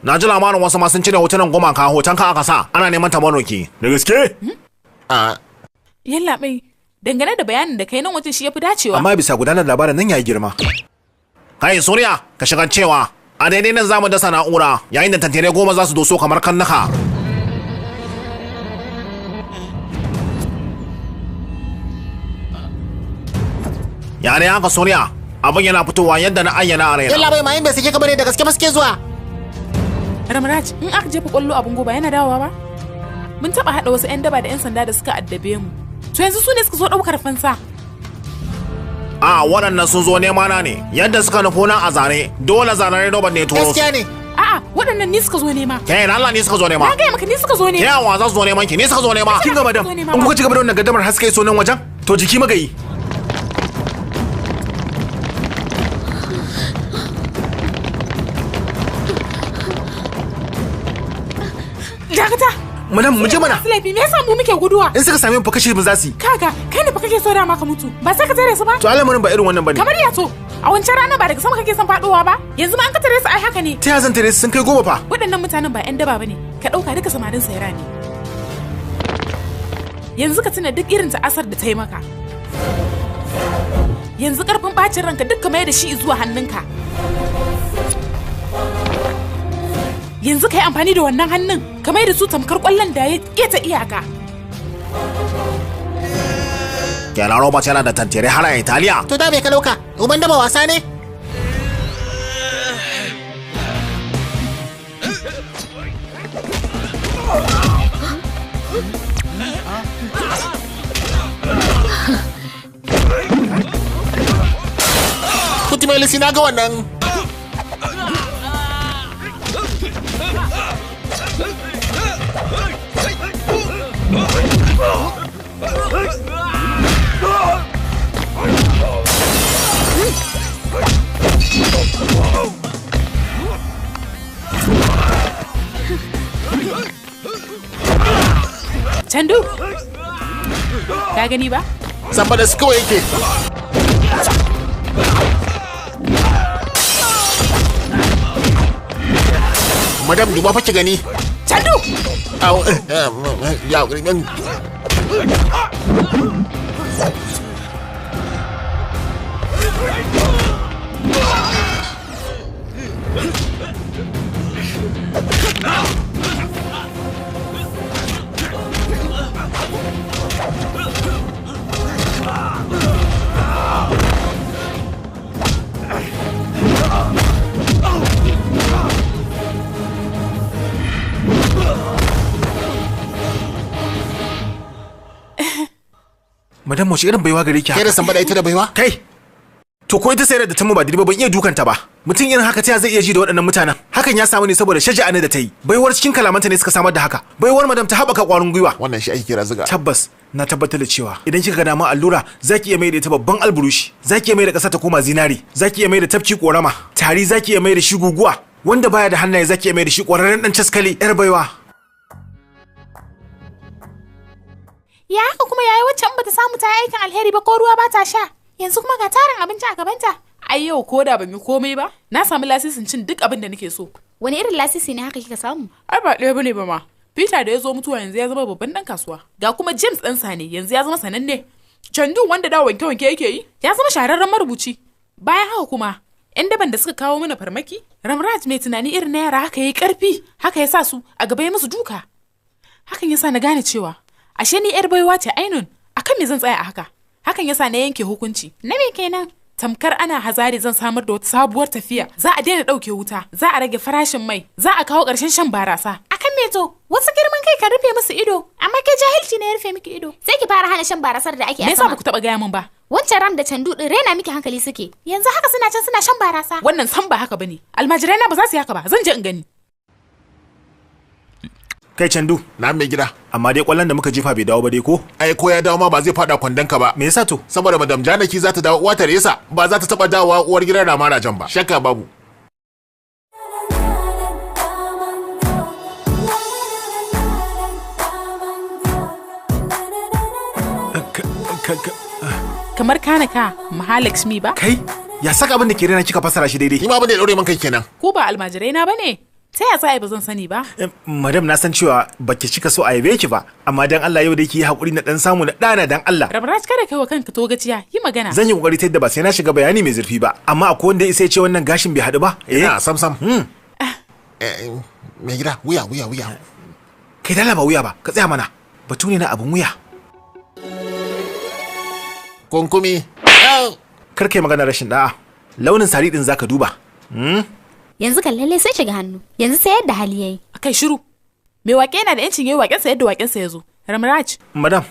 Na ji labarin wasu ma sun cire hotunan gumaka hoton ka aka sa. Ana neman tabarruki. Da gaske? Yalla bai dangane da bayanin da kai nan wajen shi yafi dacewa. Amma bisa gudanar labarin nan yayi girma. Kai Suriya, ka shiga cewa a daidai nan zamu dasa na'ura yayin da tantire 10 za su doso kamar kannaka. Ya ne haka Suriya, abin yana fitowa yadda na ayyana a raina. Yalla bai mayin bai sake ka bane da gaske ba suke zuwa. Ramraj, in aka jefa kwallo abin goba yana dawowa ba? Mun taba hada wasu 'yan daba da 'yan sanda da suka addabe mu. To yanzu su ne suka zo daukar fansa. A waɗannan sun zo nema na ne, yadda suka nufo nan a zane, dole zanen Robert ne turo su. Gaskiya ne. A'a, waɗannan ni suka zo nema. Kai na Allah ne suka zo nema. Na gaya maka ni suka zo nema. Yawa za su zo neman ki, ni suka zo nema. Kin ga madam, in kuka ci gaba da wannan gaddamar haske so nan wajen, to jiki magayi. Dakata. Madam, mu je mana. Laifi me yasa mu muke guduwa? In suka same mu fa kashe mu za su yi. Kaga, kai ne fa kake so da maka mutu. Ba sai ka tare su ba? To al'amarin ba irin wannan bane. Kamar ya to. A wancan rana ba daga sama kake son faduwa ba? Yanzu ma an ka tare su ai haka ne. Ta ya zan tare su sun kai 10 fa. Waɗannan mutanen ba 'yan daba bane. Ka dauka duka samarin Tseren ne. Yanzu ka tuna duk irin ta'asar da ta yi maka. Yanzu karfin bacin ranka duk ka mai da shi zuwa hannunka. Yanzu ka yi amfani da wannan hannun ka mai da su tamkar kwallon da ya keta iyaka. Kenan Robert yana da tantire har a Italiya. To da bai ka dauka, uban daba wasa ne? Kuti mai lisi na ga wannan. Chandu. Ka gani ba? Samba da su kawai yake. Madam duba fa ki gani. Chandu. Ya Madam wace irin baiwa gare ki? Kai da Samba da ita da baiwa? Kai. To ko ita sayar da ta mu ba direba ban iya dukanta ba. Mutum irin haka ta zai iya ji da waɗannan mutanen. Hakan ya samu ne saboda shaja'a ne da ta yi. Baiwar cikin kalamanta ne suka samar da haka. Baiwar madam ta haɓaka ƙwarin gwiwa. Wannan shi ake kira zuga. Tabbas na tabbatar da cewa idan kika ga dama allura zaki iya mai da ita babban alburushi. Zaki iya mai da ƙasa ta koma zinari. Zaki iya mai da tafki ƙorama. Tari zaki iya mai da shi guguwa. Wanda baya da hannaye zaki iya mai da shi ƙwararren ɗan caskali. Yar baiwa. Ya haka kuma yayi wacce in bata samu ta yi aikin alheri ba ko ruwa ba ta sha. Yanzu kuma ga tarin abinci a gabanta. Ai yau ko da ban yi komai ba, na samu lasisin cin duk abin da nake so. Wani irin lasisi ne haka kika samu? Ai ba ɗaya bane ba ma. Peter da ya zo mutuwa yanzu ya zama babban dan kasuwa. Ga kuma James ɗansa ne yanzu ya zama sananne. Chandu wanda da wanke-wanke yake yi ya zama shahararren marubuci. Bayan haka kuma, 'yan daban da suka kawo mana farmaki, Ramraj mai tunani irin na yara haka yayi ƙarfi, haka ya sa su a gaba ya musu duka. Hakan ya sa na gane cewa ashe ni yar baiwa ce ainun, akan me zan tsaya a haka? Hakan yasa na yanke hukunci. Na me kenan? Tamkar ana hazari zan samar da wata sabuwar tafiya. Za a daina ɗauke wuta, za a rage farashin mai, za a kawo ƙarshen shan barasa. Akan me to? Wasu girman kai ka rufe musu ido, amma ke jahilci ne ya rufe miki ido. Sai ki fara hana shan barasar da ake a sama. Me yasa baku taɓa gaya min ba? Wancan Ram da Chandu din rena miki hankali suke. Yanzu haka suna can suna shan barasa. Wannan san ba haka bane. Almajirai na ba za su yi haka ba. Zan je in gani. Kai Chandu, Na mai gida. amma dai kwallon da muka jefa bai dawo ba dai ko? Ai ko ya dawo ma ba zai fada kwandon ka ba. Me yasa to? Saboda Madam Janaki za ta dawo uwa Teresa ba za ta taba dawowa uwar gidan Rama Rajan ba. Shakka babu. Kamar kanaka Mahalakshmi ba? Kai, ya saka abin da ke rena kika fassara shi daidai. Ni ma abin da ya daure man kai kenan. Ko ba almajirai na bane? Ta ya sa ba zan sani ba? Madam na san cewa baki cika so a yabe ki ba, amma dan Allah yau da ki yi hakuri na dan samu na dana dan Allah. Ramraj kada kai wa kanka to gaciya, yi magana. Zan yi kokari ta yadda ba sai na shiga bayani mai zurfi ba, amma akwai wanda sai ce wannan gashin bai haɗu ba. Ina sam. Mai gida wuya. Kai dala ba wuya ba, ka tsaya mana. Batu ne na abun wuya. Kunkumi. Kar kai magana rashin da'a. Launin sari din zaka duba. Yanzu kan lalle sai shiga hannu. Yanzu sai yadda hali yayi. Akai shiru. Me waƙe yana da yancin yayi waƙensa yadda waƙensa ya zo. Ramraj. Madam.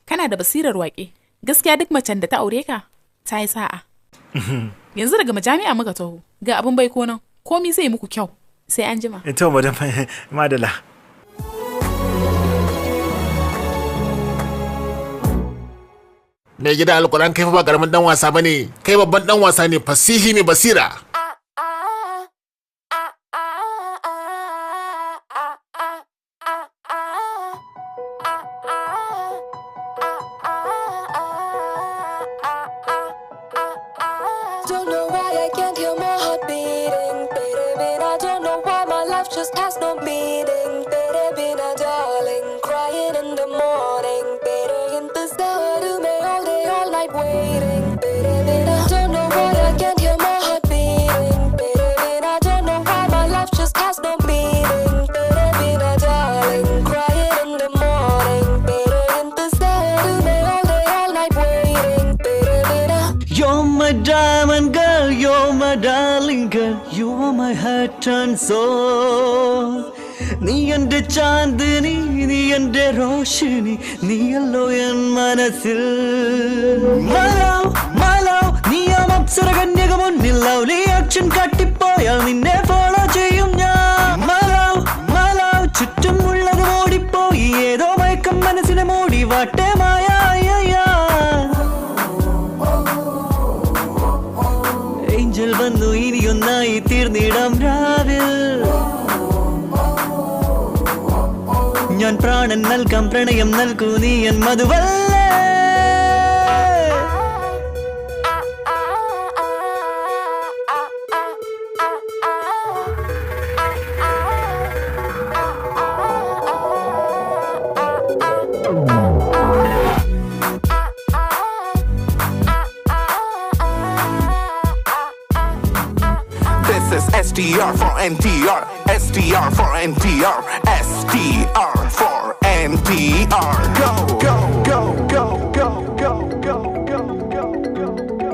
Kana da basirar waƙe. Gaskiya duk macen da ta aure ka ta yi sa'a. Yanzu daga majami'a muka taho. Ga abin baiko nan. Komi zai muku kyau. Sai an jima. To madam madala. Mai gida alƙur'an kai fa ba karamin dan wasa bane. Kai babban dan wasa ne fasihi mai basira. Don't know why I can't hear my heart beating. I don't know why my life just has no meaning. Darling, crying in the morning. In the start all day, all night waiting. I don't know why I can't hear my heart beating. I don't know why my life just has no meaning. Darling, crying in the morning. In the start all day, all night waiting. You're my diamond girl, you're my darling girl, you are my heart and soul. നീ എൻ്റെ ചാന്ദിനി, നീ എൻ്റെ റോഷിനി, നീയല്ലോ എൻ മനസ്സിൽ. മലോ നീയാം അപ്സര കന്യക മുന്നിൽ ലൗലി ആക്ഷൻ കാട്ടിപ്പോയാൽ നിന്നെ ഫോളോ ചെയ്യും ഞാൻ. മലോ ചുറ്റുമുള്ളത് ഓടിപ്പോയി ഏതോ മയക്കം മനസ്സിനെ മൂടി വാട്ടെ മായ. ഏഞ്ചൽ വന്നു ഇനിയൊന്നായി തീർന്നിടാം രാവിൽ. ഞാൻ പ്രാണൻ നൽകാം പ്രണയം നൽകൂ നീ എൻ മധുവല്ലേ STR for NTR, STR for NTR, STR for NTR. Go, go, go, go, go, go, go, go, go, go, go.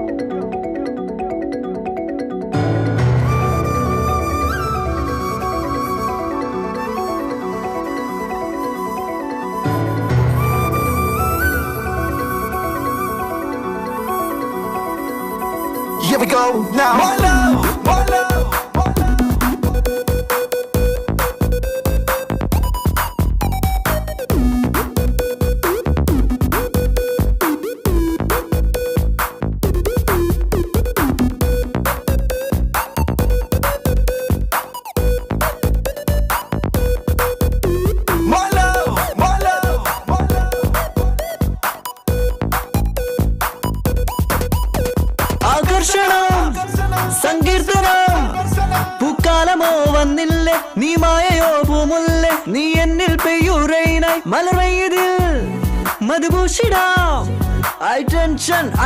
Here we go now. My love, my love.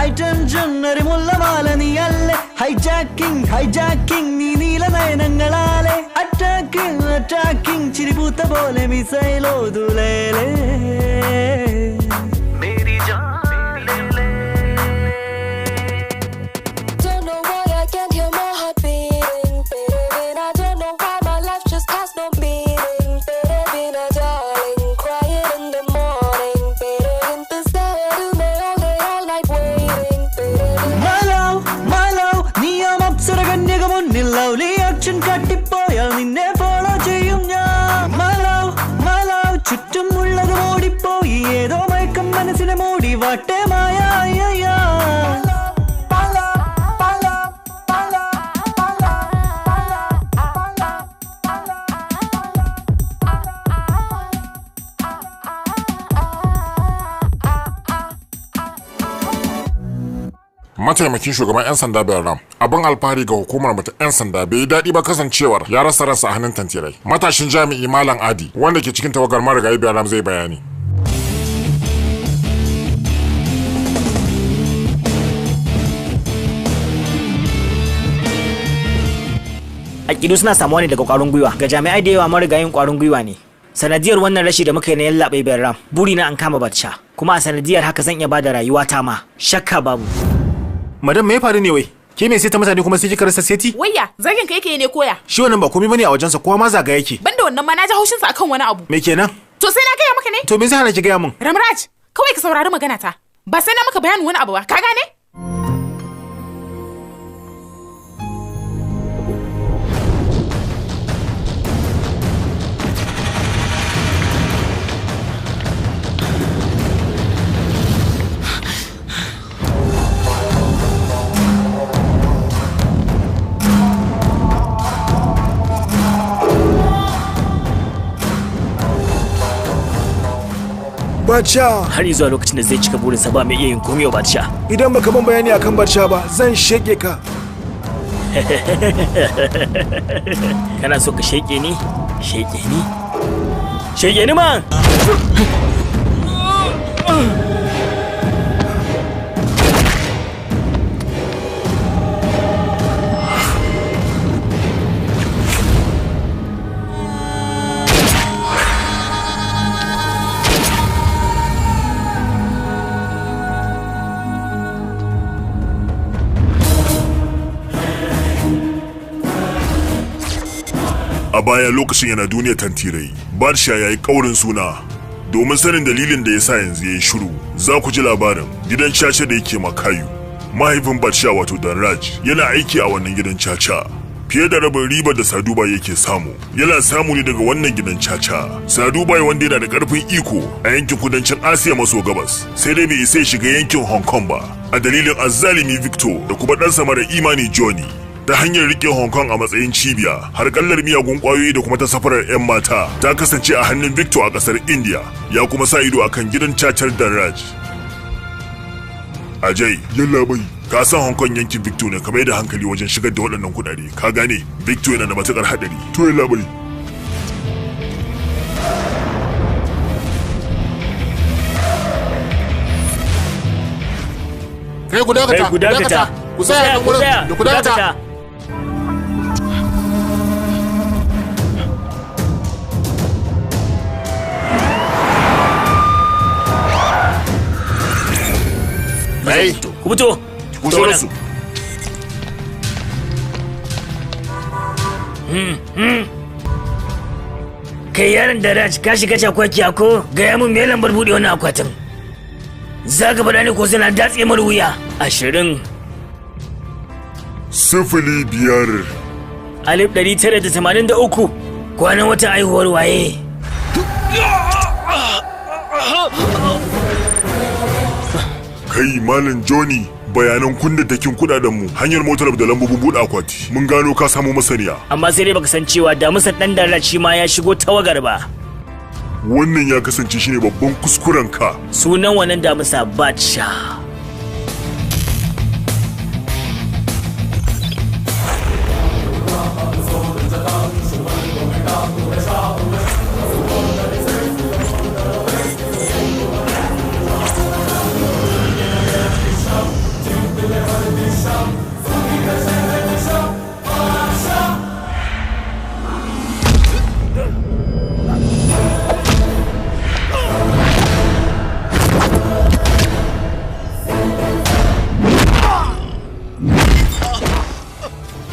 Attention, Narimulla Malani Alle, hijacking, Nila Nangalale, attacking, Chiriputa Bole, Misailo Dulele. Meri Jaan Lele. Don't know why I can't hear my heart beating, baby. I don't know why my life just has no meaning, baby. Darling, crying in the morning, baby. Intesare mein all night waiting, baby. My love, niyam apsaraganyaka munnil lovely action kattipoyal ninne follow cheyum njan. My love, chuttum ullathu oodipoyi edo maykam manasine moodi vatte maya ayya. Mataimakin shugaban 'yan sanda Bayram abin alfahari ga hukumar mu ta 'yan sanda bai daɗi ba kasancewar ya rasa ransa a hannun tantirai. Matashin jami'i Malam Adi wanda ke cikin tawagar marigayi Bayram zai bayani. Akidu suna samuwa ne daga ƙwarin gwiwa ga jami'ai da yawa marigayin ƙwarin gwiwa ne. Sanadiyar wannan rashi da muka yi na yallaɓai Bayram burina an kama Batsha kuma a sanadiyar haka zan iya bada rayuwata ma shakka babu. Madam me ya faru ne wai? Ke me sai ta mutane kuma sai kika rasa seti? Wayya, zagin ka yake ne koya? Shi wannan ba komai bane a wajensa, kowa ma zaga yake. Banda wannan ma na ji haushin sa akan wani abu. Me kenan? To sai na gaya maka ne? To me zai hana ki gaya min? Ramraj, kawai ka saurari magana ta. Ba sai na maka bayanin wani abu ba, ka gane? Batsha. Har zuwa lokacin da zai cika burinsa ba mai iya yin komai wa Batsha. Idan baka ban bayani akan Batsha ba, zan sheke ka. Kana so ka sheke ni? Sheke ni? Sheke ni man! A baya lokacin yana duniyar tantirai, Batsha ya yi ƙaurin suna. Domin sanin dalilin da ya sa yanzu ya yi shiru, za ku ji labarin gidan caca da yake Makayu. Mahaifin Batsha wato Danraj yana aiki a wannan gidan caca. Fiye da rabin ribar da Saduba yake samu, yana samu ne daga wannan gidan caca. Saduba wanda yana da ƙarfin iko a yankin kudancin Asiya maso gabas, sai dai bai isa ya shiga yankin Hong Kong ba, a dalilin azzalimi Victor da kuma ɗansa mara imani Johnny. ta hanyar rike Hong Kong a matsayin cibiya, har kallar miyagun kwayoyi da kuma ta safarar 'yan mata ta kasance a hannun Victor a kasar India, ya kuma sa ido akan gidan cacar Daraj. Ajay, yalla bai, ka san Hong Kong yankin Victor ne, ka mai da hankali wajen shigar da waɗannan kuɗaɗe, ka gane? Victor yana da matukar haɗari. To yalla bai. Kai ku dakata. Ku tsaya nan gurin. Da ku dakata. Kai, ku fito. ku so su. Kai yaron da Raj ka shiga cakwaki ko? Gaya mun me lambar buɗe wannan akwatin. Za ka faɗa ne ko suna datse mar wuya? 20 0 1983 kwanan watan aihuwar waye? Kai Malam Johnny, bayanan kunda takin kudaden mu, hanyar motar da lambobin buɗe akwati. Mun gano ka samu masaniya. Amma sai dai baka san cewa damusar dan Daraj shi ma ya shigo tawagar ba. Wannan ya kasance shine babban kuskuren ka. Sunan wannan damusa Batsha.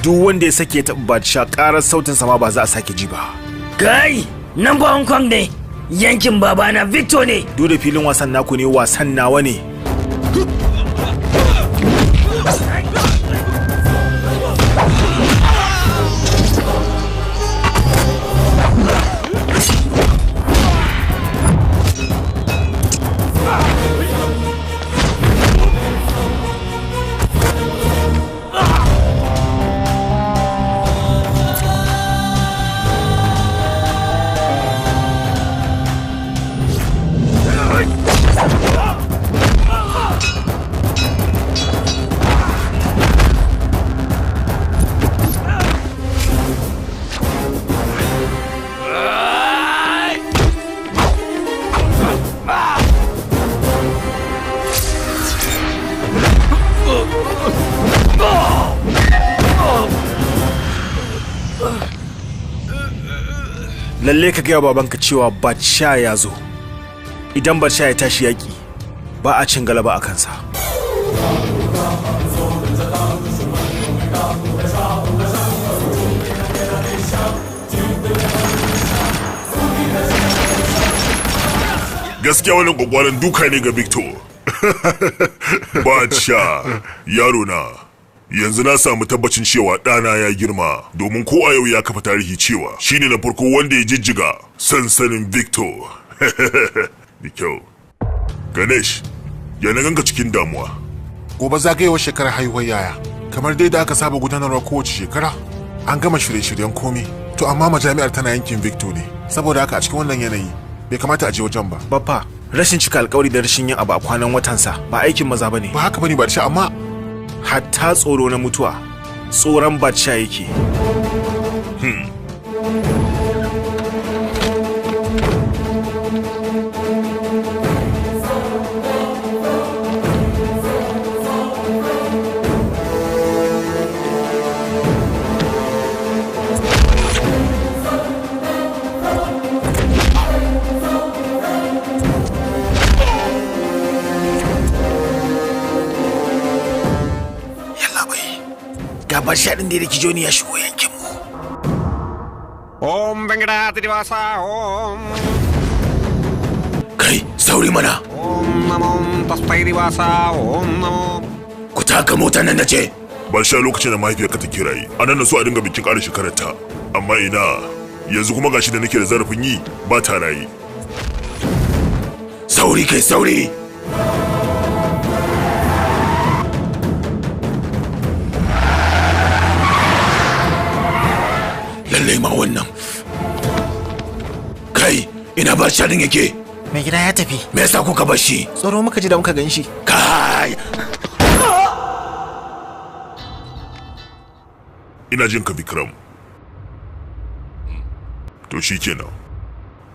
Duk wanda ya sake taɓa Batsha ƙarar sautin sama ba za a sake ji ba. Kai, nan ba Hong Kong ne. Yankin babana Victor ne. Duk da filin wasan naku ne, wasan nawa ne. Lalle ka gaya babanka cewa Batsha ya zo. Idan Batsha ya tashi yaƙi, ba a cin galaba a kansa. Gaskiya wannan gwagwaran duka ne ga Victor. Batsha, yaro na. Yanzu na samu tabbacin cewa ɗana ya girma, domin ko a yau ya kafa tarihi cewa shine na farko wanda ya jijjiga sansanin Victor. Da kyau. Ganesh, ya na ganka cikin damuwa. Gobe zagayewar shekarar haihuwar yaya. Kamar dai da aka saba gudanarwa kowace shekara, an gama shirye-shiryen komai. To amma majami'ar tana yankin Victor ne. Saboda haka a cikin wannan yanayi, bai kamata a je wajen ba. Baffa, rashin cika alkawari da rashin yin abu a kwanan watansa ba aikin maza bane. Ba haka bane Batsha, amma hatta tsoro na mutuwa tsoron Batsha yake. Batsha din da yake Joni ya shigo yankin mu. Om Venkatatrivasa Om. Kai, sauri mana. Om Namo Taspairivasa Om Namo. Ku taka mota nan nace. Batsha lokacin da mahaifiyarka ta kirayi, anan na so a dinga bikin ƙarin shekararta. Amma ina, yanzu kuma gashi da nake da zarafin yi, ba ta rayi. Sauri kai sauri. ina Bacha din yake? Mai gida ya tafi. Me yasa kuka bar shi? Tsoro muka ji da muka gan shi. Kai! Ina jin ka Vikram. To shikenan.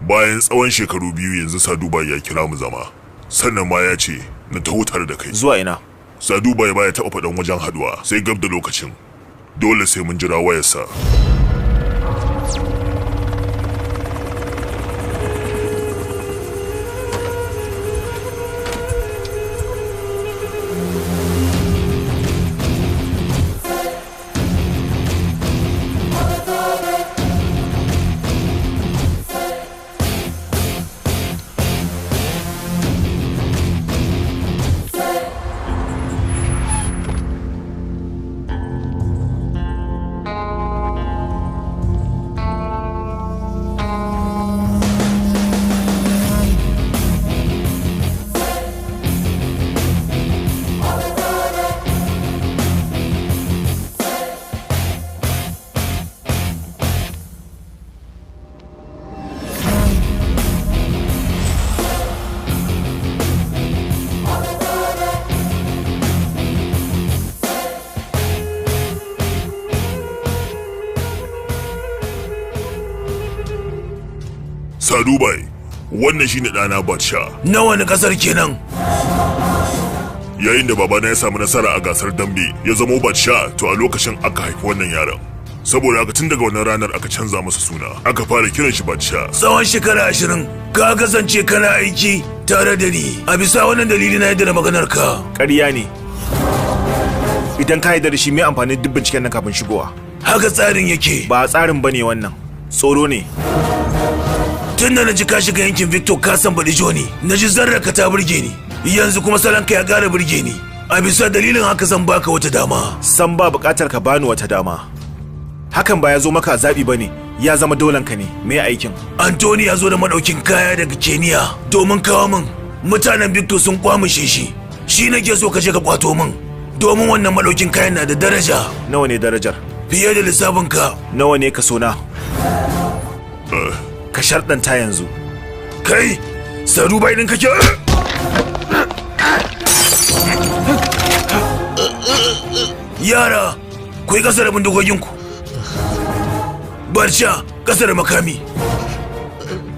Bayan tsawon shekaru 2 yanzu Sadubai ya kira mu zama. Sannan ma ya ce na taho tare da kai. Zuwa ina? Sadubai baya taɓa faɗan wajen haduwa sai gab da lokacin. Dole sai mun jira wayarsa. Sadubai, wannan shine ɗana Batsha. Na wani ƙasar kenan? Yayin da babana ya samu nasara a gasar dambe ya zamo Batsha, to a lokacin aka haifi wannan yaron. Saboda haka tun daga wannan ranar aka canza masa suna, aka fara kiran shi Batsha. Tsawon shekara 20 ka kasance kana aiki tare da ni. A bisa wannan dalili na yadda da maganar ka. Ƙarya ne. Idan ka yarda da shi mai amfani duk binciken nan kafin shigowa. Haka tsarin yake. Ba tsarin bane wannan. Tsoro ne. Tun da na ji ka shiga yankin Victor ka san baɗi Johnny, na ji zarraka ta burge ni. Yanzu kuma salonka ya ƙara burge ni. A bisa dalilin haka zan baka wata dama. San ba buƙatar ka bani wata dama. Hakan ba ya zo maka zaɓi bane, ya zama dolanka ne. Me aikin? Anthony ya zo da madaukin kaya daga Kenya domin kawo min. Mutanen Victor sun kwamishe shi. Shi nake so ka je ka kwato min. Domin wannan madaukin kayan na da daraja. Nawa ne darajar? Fiye da lissafin ka. Nawa ne ka so na? Ka sharɗanta yanzu. Kai, Sadubai ɗin kake? Yara, ku yi ƙasa da bindigoginku. Batsha, ƙasa da makami.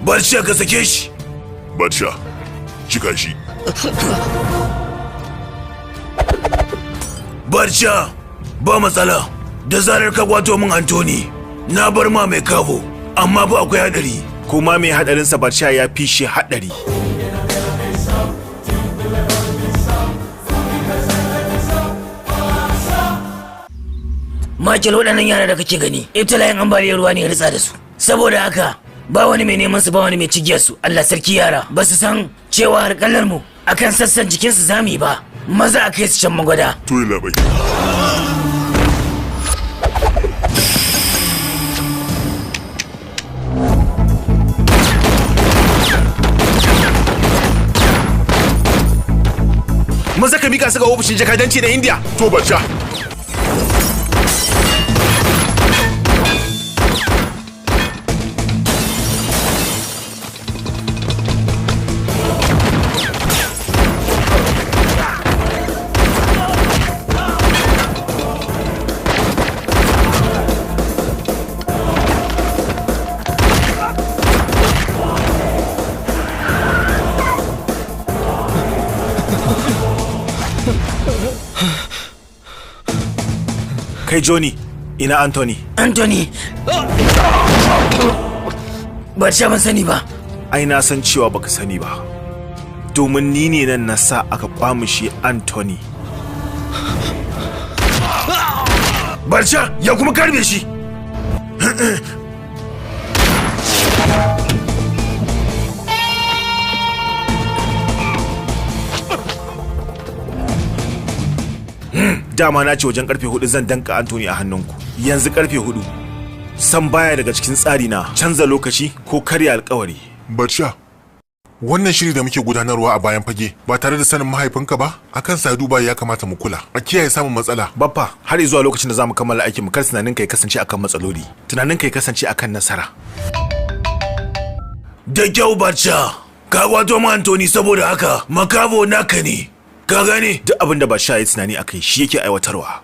Batsha, ka sake shi. Batsha, cika shi. Batsha, ba matsala. Da zarar ka kwato min Anthony, na bar ma mai kabo. Amma ba akwai hadari. Kuma mai hadarinsa Batsha ya fi shi hadari. Michael, waɗannan yara da kake gani, ibtila'in ambaliyar ruwa ne ya ritsa da su. Saboda haka, ba wani mai neman su ba wani mai cigiyar su. Allah sarki yara, ba su san cewa harkallar mu akan sassan jikinsu zamu yi ba. Maza a kai su can magwada. To yi labai. Maza ka mika su ga ofishin jakadanci na India. To Batsha. Kai Johnny, ina Anthony. Anthony! Batsha ban sani ba. Ai na san cewa baka sani ba. Domin ni ne nan na sa aka kwamushe Anthony. Batsha, ya kuma karbe shi. Dama na ce wajen karfe 4 zan danka Anthony a hannunku. Yanzu karfe 4. San baya daga cikin tsari na canza lokaci ko karya alkawari. Batsha, wannan shiri da muke gudanarwa a bayan fage ba tare da sanin mahaifinka ba, akan Sadubai ya kamata mu kula. A kiyaye samun matsala. Baffa, har zuwa lokacin da zamu kammala aikin mu, kar tunanin kai kasance akan matsaloli. Tunanin kai kasance akan nasara. Da kyau Bacha, ka kwato ma Anthony saboda haka makabo naka ne. Ka gane? Duk abin da Bacha ya tunani akai shi yake aiwatarwa.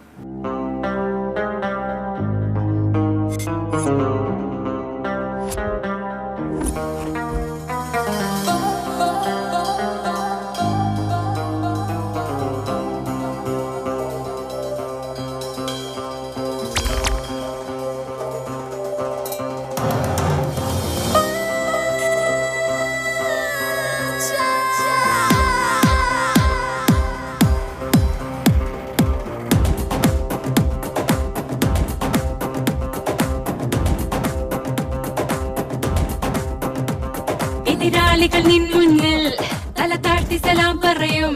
എതിരാളികൾ നിൻ മുന്നിൽ തല താഴ്ത്തി സലാം പറയും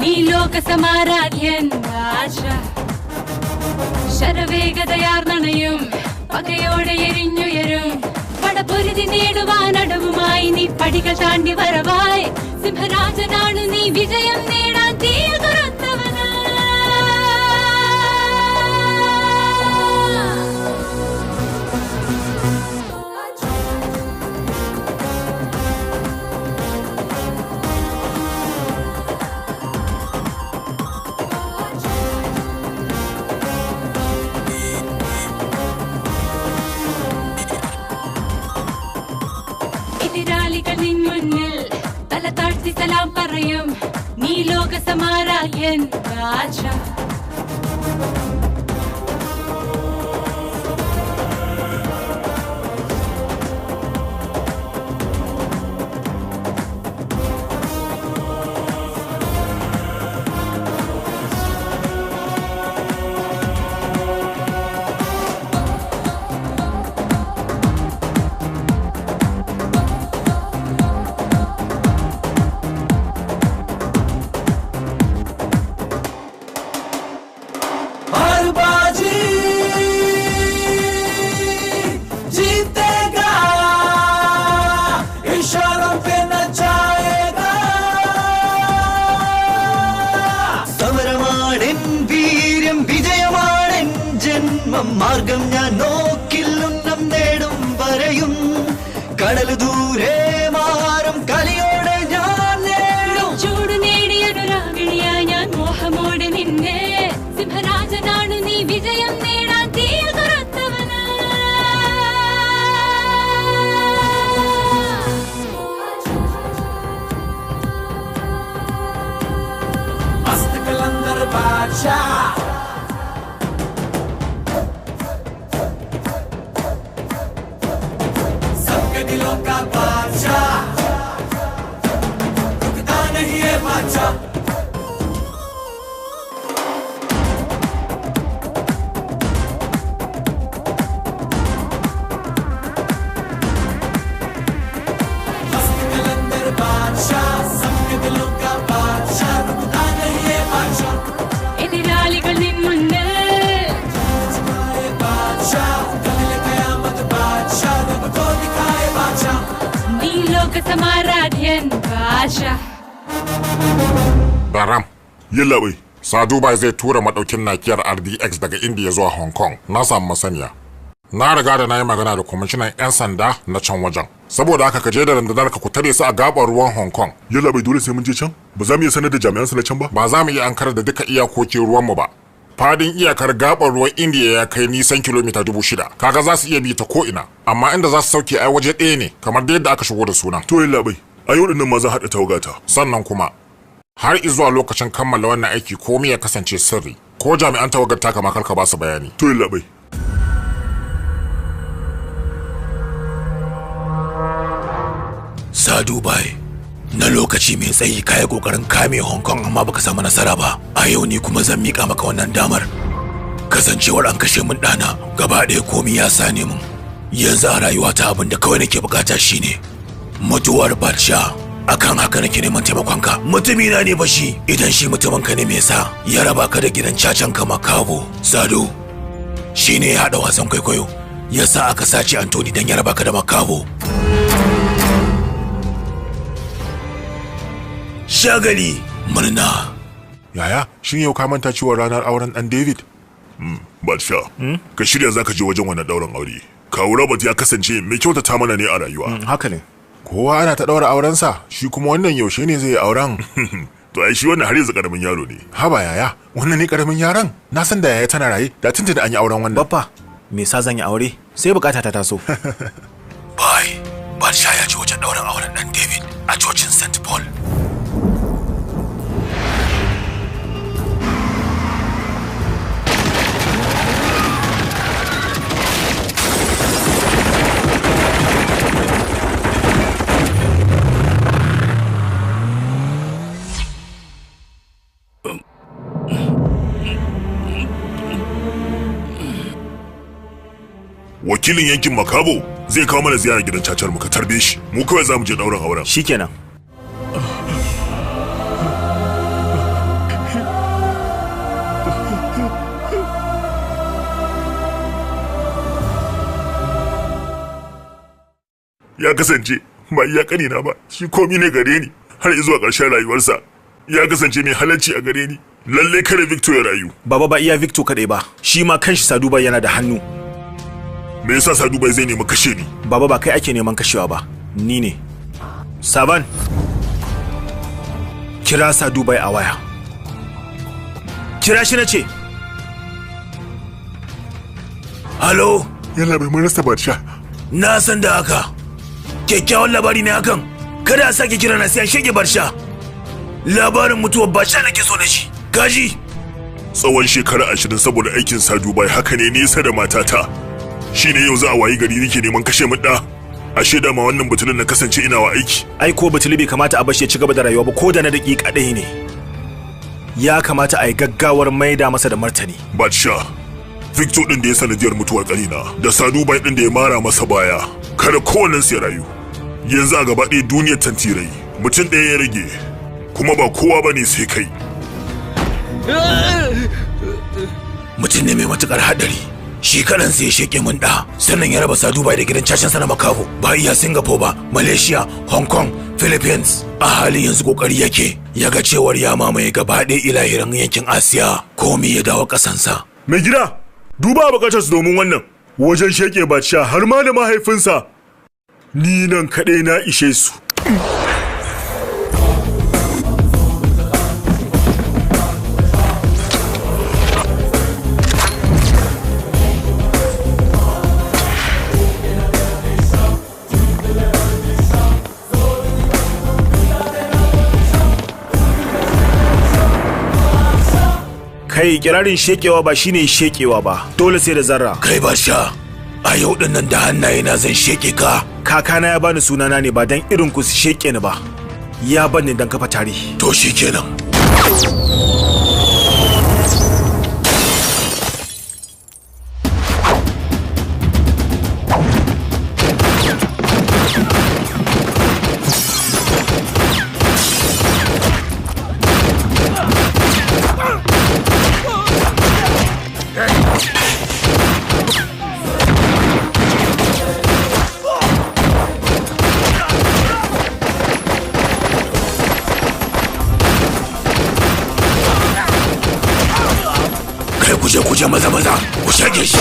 നീ ലോക സമാരാധ്യൻ ആശ ശരവേഗതയാർന്നണയും പകയോടെ എരിഞ്ഞുയരും പടപൊരുതി നേടുവാനടവുമായി നീ പടികൾ താണ്ടി വരവായി സിംഹരാജനാണ് നീ വിജയം നേടാൻ തീയ തുറന്നവനാ എതിരാളികൾ നിൻ മുന്നിൽ തല താഴ്ത്തി സലാം പറയും നീ ലോക സമാരാധ്യൻ ആശ हर बाजी जीतेगा इशारों पे नचाएगा സമരമാണെൻ വീര്യം വിജയമാണെൻ ജന്മം മാർഗം ഞാൻ നോക്കില്ലുന്നം നേടും വരെയും കടൽ ദൂരെ മാറും കലിയോടെ ഞാൻ നേടും ചൂട് നേടിയൊരു രാഗിണിയായി ഞാൻ മോഹമോടെ നിന്നെ സിംഹരാജനാണ് നീ വിജയം നേടാൻ തീയ തുറന്നവനാ मस्त कलंदर बादशाह सबके दिलों का बादशाह रुकता नहीं है बादशाह मस्त कलंदर बादशाह सबके दिलों का बादशाह रुकता नहीं है बादशाह എതിരാളികൾ നിൻ മുന്നിൽ बादशाह कल कयामत बादशाह रब को दिखाए बादशाह നീ ലോക സമാരാധ്യൻ ആശ Baram, Yalla bai. Sadu bai zai tura madaukin nakiyar RDX daga India zuwa Hong Kong. Na samu masaniya. Na riga da na yi magana da kwamishinan 'yan sanda na can wajen. Saboda haka ka je da rundunar ka ku tare su a gabar ruwan Hong Kong. Yalla bai dole sai mun je can? Ba za mu iya sanar da jami'an su na can ba? Ba za mu iya ankar da duka iyakokin ruwanmu ba. Fadin iyakar gabar ruwan India ya kai nisan kilomita 6,000. Kaga za su iya bi ta ko'ina. Amma inda za su sauke ai waje ɗaya ne kamar da yadda aka shigo da sunan. To yalla bai. A yau dinnan ma za haɗa tawagata. Sannan kuma har izuwa lokacin kammala wannan aiki komai ya kasance sirri. Ko jami'an tawagar taka ma karka ba su bayani. To yalla bai. Sa Dubai, na lokaci mai tsayi kayi kokarin kame Hong Kong amma baka samu nasara ba. A yau ni kuma zan mika maka wannan damar. Kasancewar an kashe min ɗana gaba ɗaya komi ya sane min. Yanzu a rayuwata abin da kawai nake bukata shine mutuwar Bacha. Akan haka nake neman taimakonka. Mutumina ne ba shi idan shi mutuminka ne me yasa ya raba ka da gidan cacan ka Makabo. Sado shine ya haɗa wasan kwaikwayo yasa aka sace Anthony dan ya raba ka da Makabo. Shagali murna. Yaya, shin yau ka manta cewa ranar auren dan David? Badsha, ka shirya zaka je wajen wannan dauran aure. Kawu Robert ya kasance mai kyautata mana ne a rayuwa. Haka ne. Kowa ana ta ɗaura aurensa, shi kuma wannan yaushe ne zai yi auren? To ai shi wannan har yanzu karamin yaro ne. Haba yaya, wannan ne karamin yaron? Na san da yaya tana raye, da tuntuni an yi auren wannan. Baffa, me sa zan yi aure? Sai bukata ta taso. Bai, Barsha ya ji wajen ɗaurin auren ɗan David a cocin St. Paul. Wakilin yankin Makabo zai kawo mana ziyara gidan cacar mu, ka tarbe shi. Mu kawai za mu je ɗaurin auren. Shikenan. Ya kasance ba iya kanina ba, shi komi ne gare ni har zuwa ƙarshen rayuwarsa. Ya kasance mai halarci a gare ni. Lalle kare Victor ya rayu. Baba ba iya Victor kadai ba, shi ma kanshi Saduba yana da hannu. Me yasa Saduba zai nemi kashe ni? Baba ba kai ake neman kashewa ba, ni ne. Saban, kira Saduba a waya. Kira shi na ce. Halo? Yalla bai mun rasa Barsha. Na san da haka. Kyakkyawan labari ne hakan. Kada a sake kira na sai an shege Barsha. Labarin mutuwar Barsha nake so da shi. Gaji. Tsawon shekara 20 saboda aikin Saduba haka ne nesa da matata. Shine yau za a wayi gari nake neman kashe mu da. Ashe da ma wannan butulun na kasance ina wa aiki. Ai ko butuli bai kamata a bashi ya ci gaba da rayuwa ba ko da na daƙiƙa ɗaya ne. Ya kamata a yi gaggawar maida masa da martani. Batsha, Victor din da ya sanadiyar mutuwar ƙanina da Saduba din da ya mara masa baya. Kada kowannen su ya rayu. Yanzu a gaba ɗaya duniyar tantirai mutum ɗaya ya rage. Kuma ba kowa bane sai kai. Mutum ne mai matukar haɗari. Shi kaɗansa ya sheke mun ɗa, sannan ya raba Saduba da gidan cacansa na Makabo. Ba iya Singapore ba, Malaysia, Hong Kong, Philippines. A halin yanzu kokari yake ya ga cewar ya mamaye gaba ɗaya ilahirin yankin Asiya. Komi ya dawo ƙasansa. Mai gida, duba bukatarsu domin wannan. Wajen sheke Batsha har ma da mahaifinsa. Ni nan kaɗai na ishe su. Kai kirarin shekewa ba shine shekewa ba, dole sai da zarra. Kai Barsha, a yau din nan da hannaye na zan sheke ka. Kakana ya bani sunana ne ba dan irin ku su sheke ni ba. Ya bani dan kafa tarihi. To shikenan. Kuje maza ku shage shi.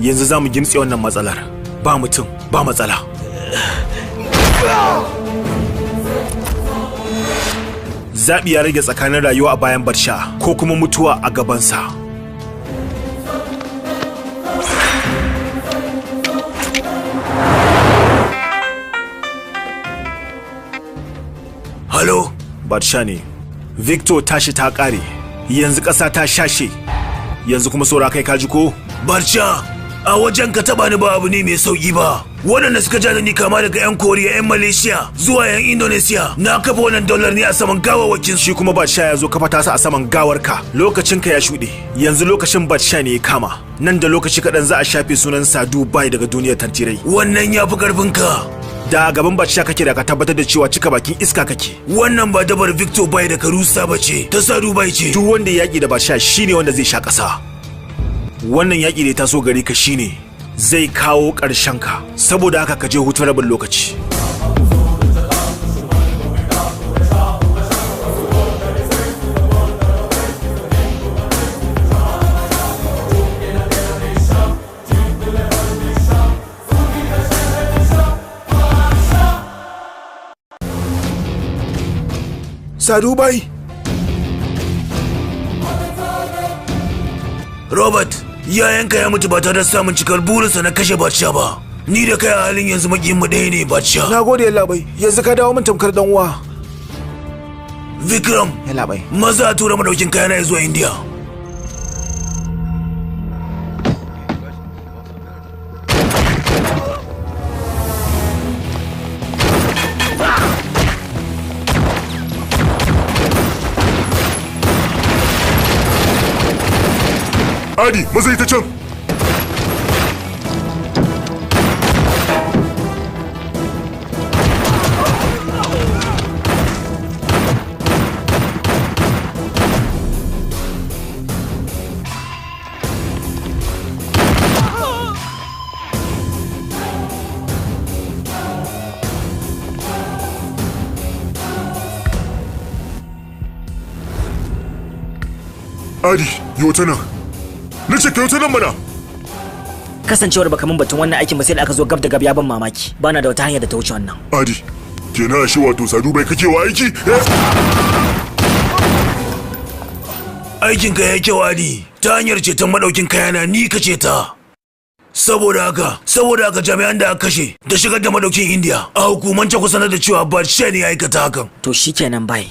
Yanzu za mu gimtse wannan matsalar. Ba mutum, ba matsala. Zaɓi ya rage tsakanin rayuwa a bayan Badsha ko kuma mutuwa a gabansa. Halo? Badsha ne. Victor tashi ta ƙare. Yanzu ƙasa ta shashe. Yanzu kuma saura kai kaji ko? Badsha, a wajen ka taba ni ba abu ne mai sauki ba. Waɗanda suka ja da ni kama daga 'yan Koriya, 'yan Malaysia zuwa 'yan Indonesia, na kafa wannan dollar ne a saman gawawakin shi kuma Badsha ya zo kafa tasa a saman gawarka. Lokacin ka ya shuɗe. Yanzu lokacin Badsha ne ya kama. Nan da lokaci kaɗan za a shafe sunan Sadu Bai daga duniyar tantirai. Wannan ya fi ƙarfin ka. Da a gaban Badsha kake da ka tabbatar da cewa cika bakin iska kake. Wannan ba dabar Victor Bai da Karusa ba ce, ta Sadu Bai ce. Duk wanda ya yaƙi da Badsha shine wanda zai sha ƙasa. Wannan yaƙi da ya taso gare ka shine zai kawo ƙarshen ka, saboda haka ka je hutun rabin lokaci. Sadu Bai. Robert, yayanka ya mutu ba tare da samun cikar burinsa na kashe Badsha ba. Ni da kai a halin yanzu makiyin mu ɗaya ne Badsha. Na gode yalla bai. Yanzu ka dawo min tamkar dan uwa. Vikram, yalla bai. Maza a tura madaukin kayana zuwa India. Adi, maza ita can! Adi, yi wata nan. Nace kai wata nan mana. Kasancewar baka min batun wannan aikin ba sai da aka zo gab da gab ya ban mamaki. Bana da wata hanya da ta wuce wannan. Adi, kenan shi wato Sadu Bai kake wa aiki? Aikin ka yayi kyau Adi. Ta hanyar ceton madaukin kayana ni ka ceta. Saboda haka jami'an da aka kashe da shigar da madaukin India a hukumance ku sanar da cewa Badsha ne ya aikata hakan. To shikenan Bai.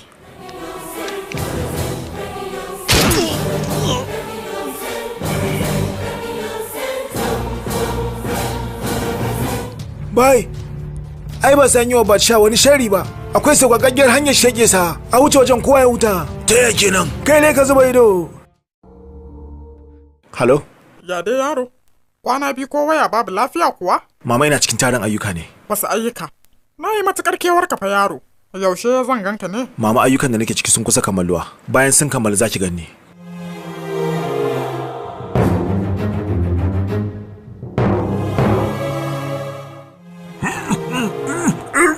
Bai, ai ba san yi wa Badsha wani shari ba. Akwai sauƙaƙƙiyar hanyar shege sa, a wuce wajen kowa ya huta. Ta ya kenan? Kai ne ka zuba ido. Halo? Ya dai yaro, kwana biyu ko waya babu lafiya kuwa? Mama ina cikin tarin ayyuka ne. Wasu ayyuka? Na yi matuƙar kewar ka fa yaro. Yaushe zan ganka ne? Mama ayyukan da nake ciki sun kusa kammaluwa. Bayan sun kammala za ki ganni.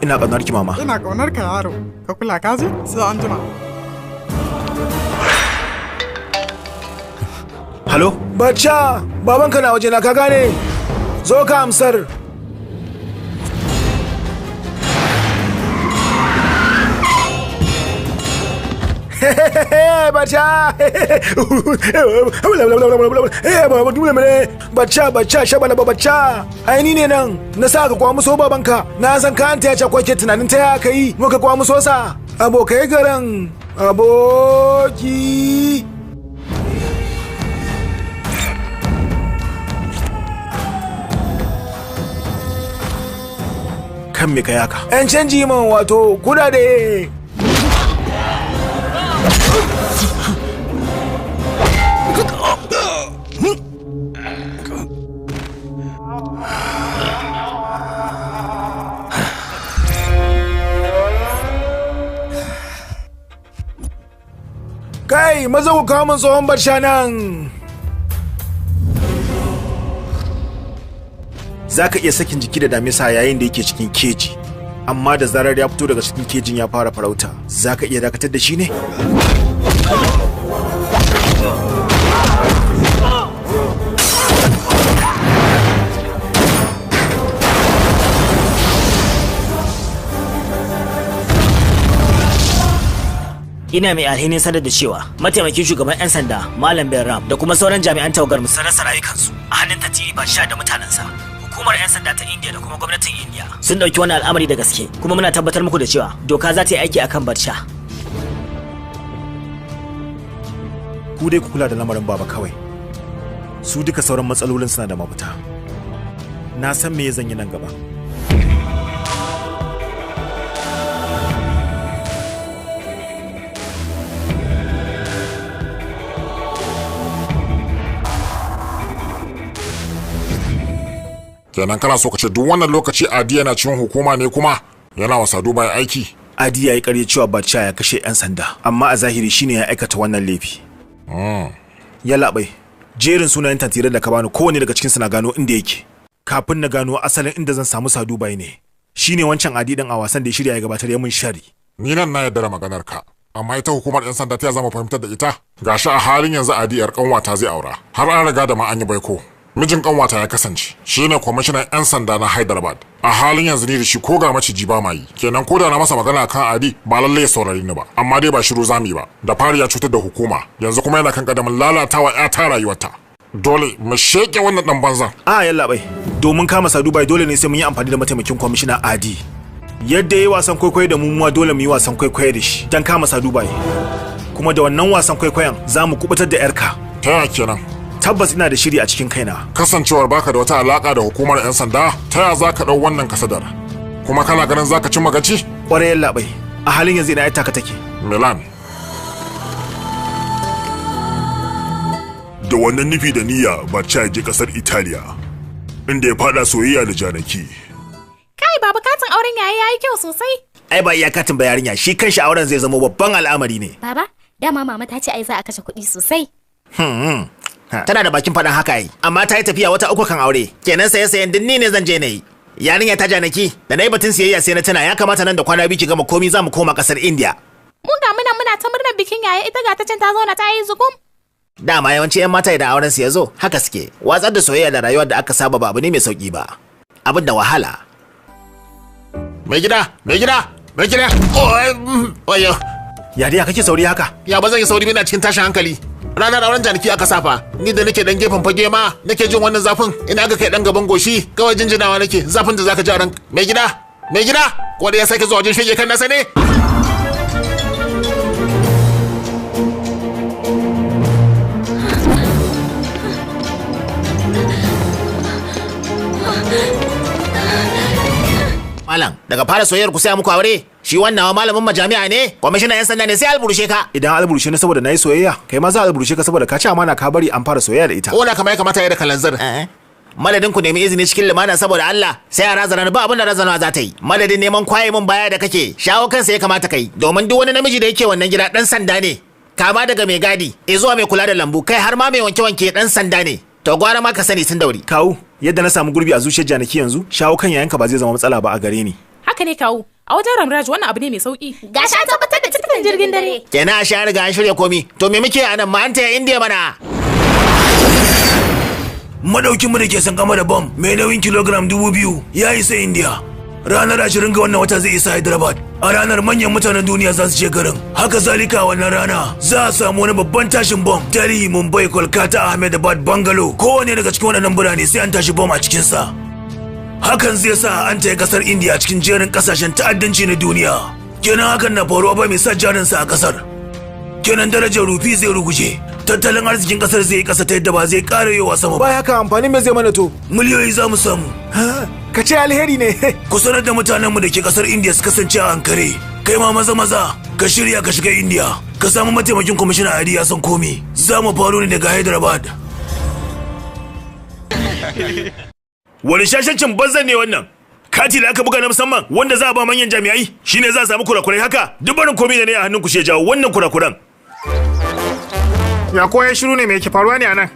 Ina ƙaunar ki mama. Ina ƙaunar ka yaro. Ka kula ka ji? Sai an jima. Halo? Badsha, babanka na waje na ka gane. Zo ka amsar. Badsha. Badsha, shabala Badsha. Ai ni ne nan. Na sa ka kwa muso babanka. Na san ka anta ya ce kwake tunanin ta ya kai. Muka kwa muso sa. Abokai garan. Aboki. Kan me ka yaka? 'Yan canji man wato kudade. Kai, maza ku kawo min tsohon Badsha nan. Za ka iya sakin jiki da damisa yayin da yake cikin keji, amma da zarar ya fito daga cikin kejin ya fara farauta, za ka iya dakatar da shi ne? ina mai alhinin sanar da cewa mataimakin shugaban 'yan sanda Malam Berram da kuma sauran jami'an tawagar sun rasa rayukansu a hannun Tatiri Badsha da mutanensa. Hukumar 'yan sanda ta India da kuma gwamnatin India sun dauki wannan al'amari da gaske, kuma muna tabbatar muku da cewa doka za ta yi aiki akan Badsha. Ku dai ku kula da lamarin baba kawai. Su duka sauran matsalolin suna da mafita. Na san me zan yi nan gaba. Kenan kana so ka ce duk wannan lokaci Adi yana cikin hukuma ne kuma yana wasa duba aiki? Adi ya yi ƙarya cewa Badsha ya kashe 'yan sanda, amma a zahiri shine ya aikata wannan laifi. Ya labai, jerin sunayen tantirai da ka bani kowane daga cikinsu na gano inda yake. Kafin na gano asalin inda zan samu Sadubai ne. Shine wancan Adi din a wasan da ya shirya ya gabatar ya mun shari. Ni nan na yarda da maganar ka. Amma ita hukumar 'yan sanda ta zama fahimtar da ita. Gashi a halin yanzu Adi 'yar kanwata zai aura. Har an riga da ma an yi baiko. Mijin kanwata ya kasance shine kwamishinan 'yan sanda na Hyderabad. A halin yanzu ni da shi ko ga maciji ba ma yi. Kenan ko da na masa magana kan Adi ba lalle ya saurari ni ba. Amma dai ba shiru zamu yi ba. Da fari ya cutar da hukuma. Yanzu kuma yana kan kadamin lalatawa 'yata rayuwarta. Dole mu sheke wannan dan banzan. Yalla bai. Domin kama Sadubai dole ne sai mun yi amfani da mataimakin kwamishina Adi. Yadda yayi wasan kwaikwayo da mu dole mu yi wasan kwaikwayo da shi dan kama Sadubai. Kuma da wannan wasan kwaikwayon za mu kubutar da 'yarka. Ta yaya kenan? Tabbas ina da shiri a cikin kaina. Kasancewar baka da wata alaka da hukumar 'yan sanda, ta ya zaka dau wannan kasadar? Kuma kana ganin zaka cin magaci? Ƙwarai labai. A halin yanzu ina ita ka take. Milan. Da wannan nufi da niyya Badsha ya je kasar Italiya, inda ya fada soyayya da Janaki. Kai baba, katin auren yayi kyau sosai. Ai ba iya katin ba yarinya, shi kanshi auren zai zama babban al'amari ne. Baba, dama mama ta ce ai za a kashe kuɗi sosai. Tana da bakin faɗin haka yi, amma ta yi tafiya wata uku kan aure. Kenan sayen dinni ne zan je na yi. Yarinya ta Janaki, da na yi batun siyayya sai na tuna ya kamata nan da kwana biyu ki gama komi za mu koma ƙasar India. Mun ga muna ta murnar bikin yaya, ita ga ta can ta zauna ta yi zugum. Dama yawanci 'yan mata idan auren su ya zo haka suke. Watsar da soyayya da rayuwar da aka saba ba abu ne mai sauki ba. Abin da wahala. Mai gida. Oyo. Ya dai kake sauri haka? Ya ba zan yi sauri ina cikin tashin hankali. Ranar auren Janaki aka safa, ni da nake dan gefen fage ma nake jin wannan zafin. Ina ga kai dan gaban goshi, kawai jinjinawa nake. Zafin da zaka ji a ran. Mai gida, ko da ya sake zuwa wajen shege kan nasa ne? Malam, daga fara soyayyar ku sai muku aure. Shi wannan malamin majami'a ne, kwamishinan 'yan sanda ne sai alburushe ka. Idan alburushe ne saboda nayi soyayya, kai ma za alburushe ka saboda ka ci amana ka bari an fara soyayya da ita. Ko da kamar ya kamata ya da kalanzir. Madadin ku nemi izini cikin lumana saboda Allah, sai a razana ba abin da razana za ta yi. Madadin neman kwaye mun baya da kake, shawo kansa ya kamata kai, domin duk wani namiji da yake wannan gida dan sanda ne. Kama daga mai gadi, zuwa mai kula da lambu, kai har ma mai wanke-wanke dan sanda ne. To gwara ma ka sani tun dauri. Kawu, yadda na samu gurbi a zuciyar Janaki yanzu, shawo kan yayanka ba zai zama matsala ba a gare ni. Haka ne kawu, a wajen Ramraj wannan abu ne mai sauki. Gashi an tabbatar da cikin jirgin dare. Kenan a sha riga an shirya komi. To me muke a nan ma an taya Indiya mana? Madaukin mu da ke san kama da bom mai nauyin kilogram 2000 ya isa Indiya. Ranar 20 ga wannan wata zai isa Hyderabad. A ranar manyan mutanen duniya za su je garin. Haka zalika wannan rana za a samu wani babban tashin bom. Delhi, Mumbai, Kolkata, Ahmedabad, Bangalore. Kowane daga cikin waɗannan birane sai an tashi bom a cikinsa. Hakan zai sa an taya kasar India cikin jerin kasashen ta'addanci na duniya. Kenan hakan na faruwa ba mai sa jarinsa a kasar. Kenan darajar rufi zai ruguje. Tattalin arzikin kasar zai yi kasa ta yadda ba zai ƙara yowa sama ba. Ba haka amfani me zai mana to? Miliyoyi za mu samu. Ka ce alheri ne. Ku sanar da mutanenmu da ke kasar India su kasance a hankare. Kai ma maza ka shirya ka shiga India. Ka samu mataimakin kwamishina Adi ya san komi. Za mu faro ne daga Hyderabad. Wani shashancin banzan ne wannan? Kati da aka buga na musamman wanda za a ba manyan jami'ai shine za a samu kurakurai haka? Duk barin komai da ne a hannun ku shi jawo wannan kurakuran. Ya koya shiru ne me yake faruwa ne a nan?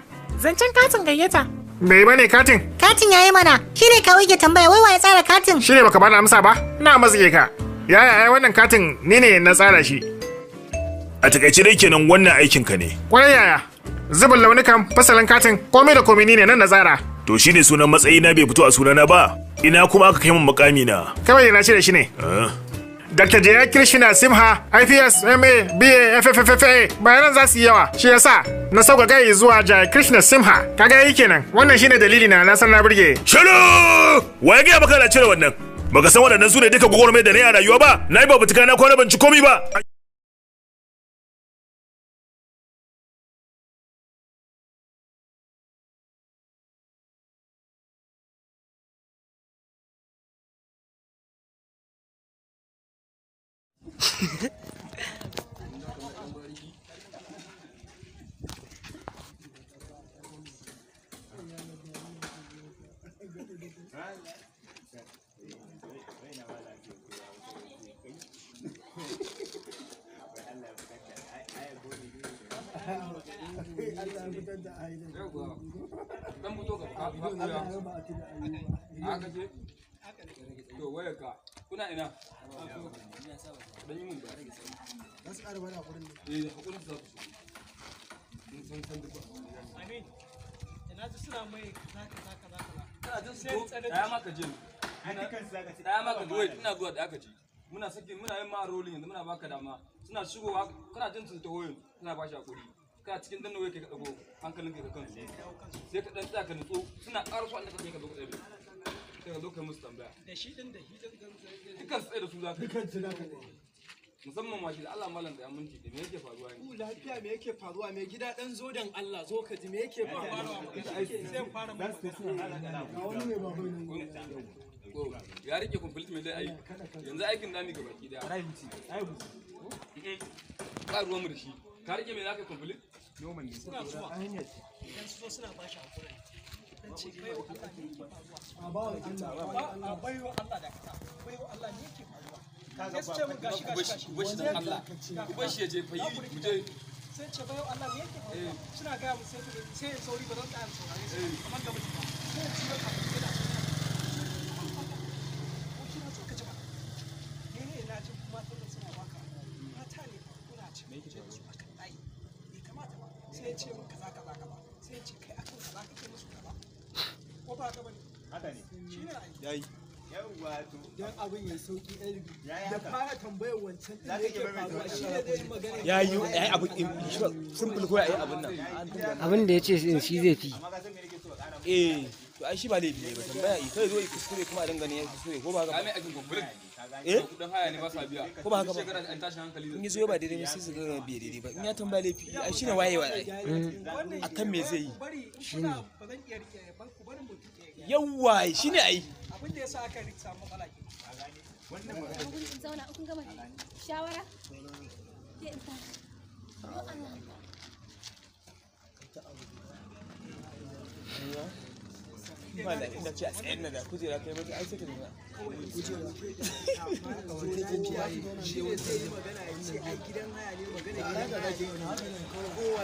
Zancen katin gayyata. Bai bane katin? Katin yayi mana. Shine ka wige tambaya wai waye tsara katin? Shine baka bani amsa ba? Na mazge ka. Yaya wannan katin ni ne na tsara shi. A takaice dai kenan wannan aikin ka ne. Kwarai yaya. Zubin launukan fasalin katin komai da komai ni ne nan na tsara. To shine sunan matsayi na bai fito a sunana ba. Ina kuma aka kai min mukami na. Kawai na ce da shi ne. Dr. Jaya Krishna Simha, IPS, MA, BA, FFFA, bayanan za su yi yawa. Shi yasa na sauka kai zuwa Jaya Krishna Simha. Kaga yi kenan. Wannan shine dalili na san na burge. Shiru! Waye ga baka da cire wannan? Baka san waɗannan su ne duka gwagwarmai da na yi a rayuwa ba? Na yi babutuka na kwana ban ci komi ba. Kuna ina? Dan yi mun da rage sai. Za su ƙara bada hakurin ne. Hakurin za ku so. Mun san duk. Amin. Ina ji suna mai kaza. Kana jin su daya maka jin. Daya maka goyi ina zuwa da aka ji. Muna yin ma rolling yanzu muna baka dama. Suna shigowa kana jin su ta hoyin suna ba shi hakuri. Kana cikin danna waye kai ka dago hankalin kai ka kansu. Sai ka dan tsaka nutso suna ƙara su annaka kai ka zo ka tsaye. Sai ka zo kai musu tambaya. Da shi din dukkan tsaye da su za ka yi. Musamman ma shi da Allah malam da ya minti da me yake faruwa ne? Ku lafiya me yake faruwa me gida dan zo dan Allah zo ka ji me yake faruwa? Sai fara mu wani ne babai nan. Ya rike complete me dai ai. Yanzu aikin dami ga baki daya. Ba ruwan mu da shi. Ka rike me zaka complete? Noman ne. Suna zuwa. Idan su zo suna ba shi hakuri. Dan ce kai wa Allah ne yake faruwa. A baiwa Allah da ka. Baiwa Allah ne yake faruwa. Sai su ce mun gashi. Bashi dan Allah. Bashi ya je fa yi mu je. Sai ce baiwa Allah ne yake faruwa. Suna ga mu sai sauri ba zan tsaya saurare su. Kamar da mutum ba. Sai ci ba kafin sai da. Ko kina so ka ji ba. Ne na ji kuma tunda suna baka. Mata ne kuna ci me yake su akan dai. Bai kamata ba. Sai ya ce mun kaza. Sai ya ce kai akan kaza kake musu kaza. Ko ba ka bane? Haka ne. Shine yayi. Yawwa to dan abin ya sauki da fara tambayar wancan din da yake faruwa shi ne dai magana yayi abin simple ko yayi abin nan abin da yace shi zai fi to ai shi ba laifi ne ba tambaya kai zo yi kuskure kuma a dangane ya kuskure ko ba haka ba mai ajin complete kudin haya ne ba sa biya ko ba haka ba shekara an tashi hankali in yazo ba daidai sai su ga bai daidai ba in ya tambaya laifi ai shine wayewa akan me zai yi shine ba zan iya rike ban ku barin mutum yawwa shine ai abin da yasa aka samu matsala ke wannan mun zauna kun gama shawara ke in fara Mala inda ce a tsayen na da kujera kai mata ai sai ka nuna kujera shi ne sai yi magana ya ce ai gidan haya ne magana gidan haya ne kowa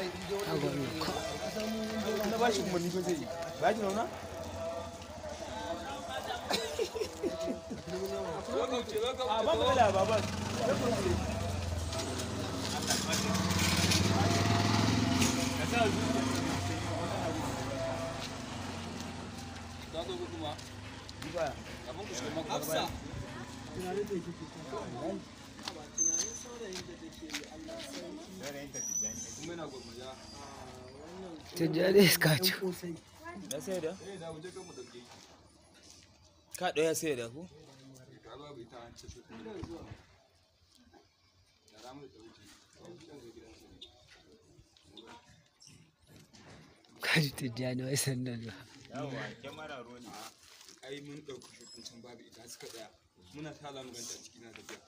na ba shi kuma ni fa zai yi ba ki nauna a ba mu da baban Tijjani iska ce. Ya sai da? Ka ɗaya sai da ku? Kaji Tijjani wai sannan ba. Yawa, kyamara roni. Ai mun ɗauki shukuncin babu ita suka tsaya. Muna tala mu ganta a ciki na tafiya.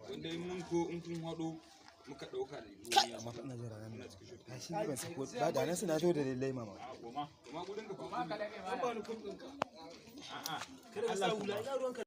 Wanda mun ko in kun haɗo muka ɗauka da duniya. Amma fa ina jira nan. Shi ban sako ba da nan suna to da lallai mama. Goma gudun ka fa. Ba ka da ne ba. Ba ni kun ɗinka. A'a. Kada ka sa hula ina ruwanka.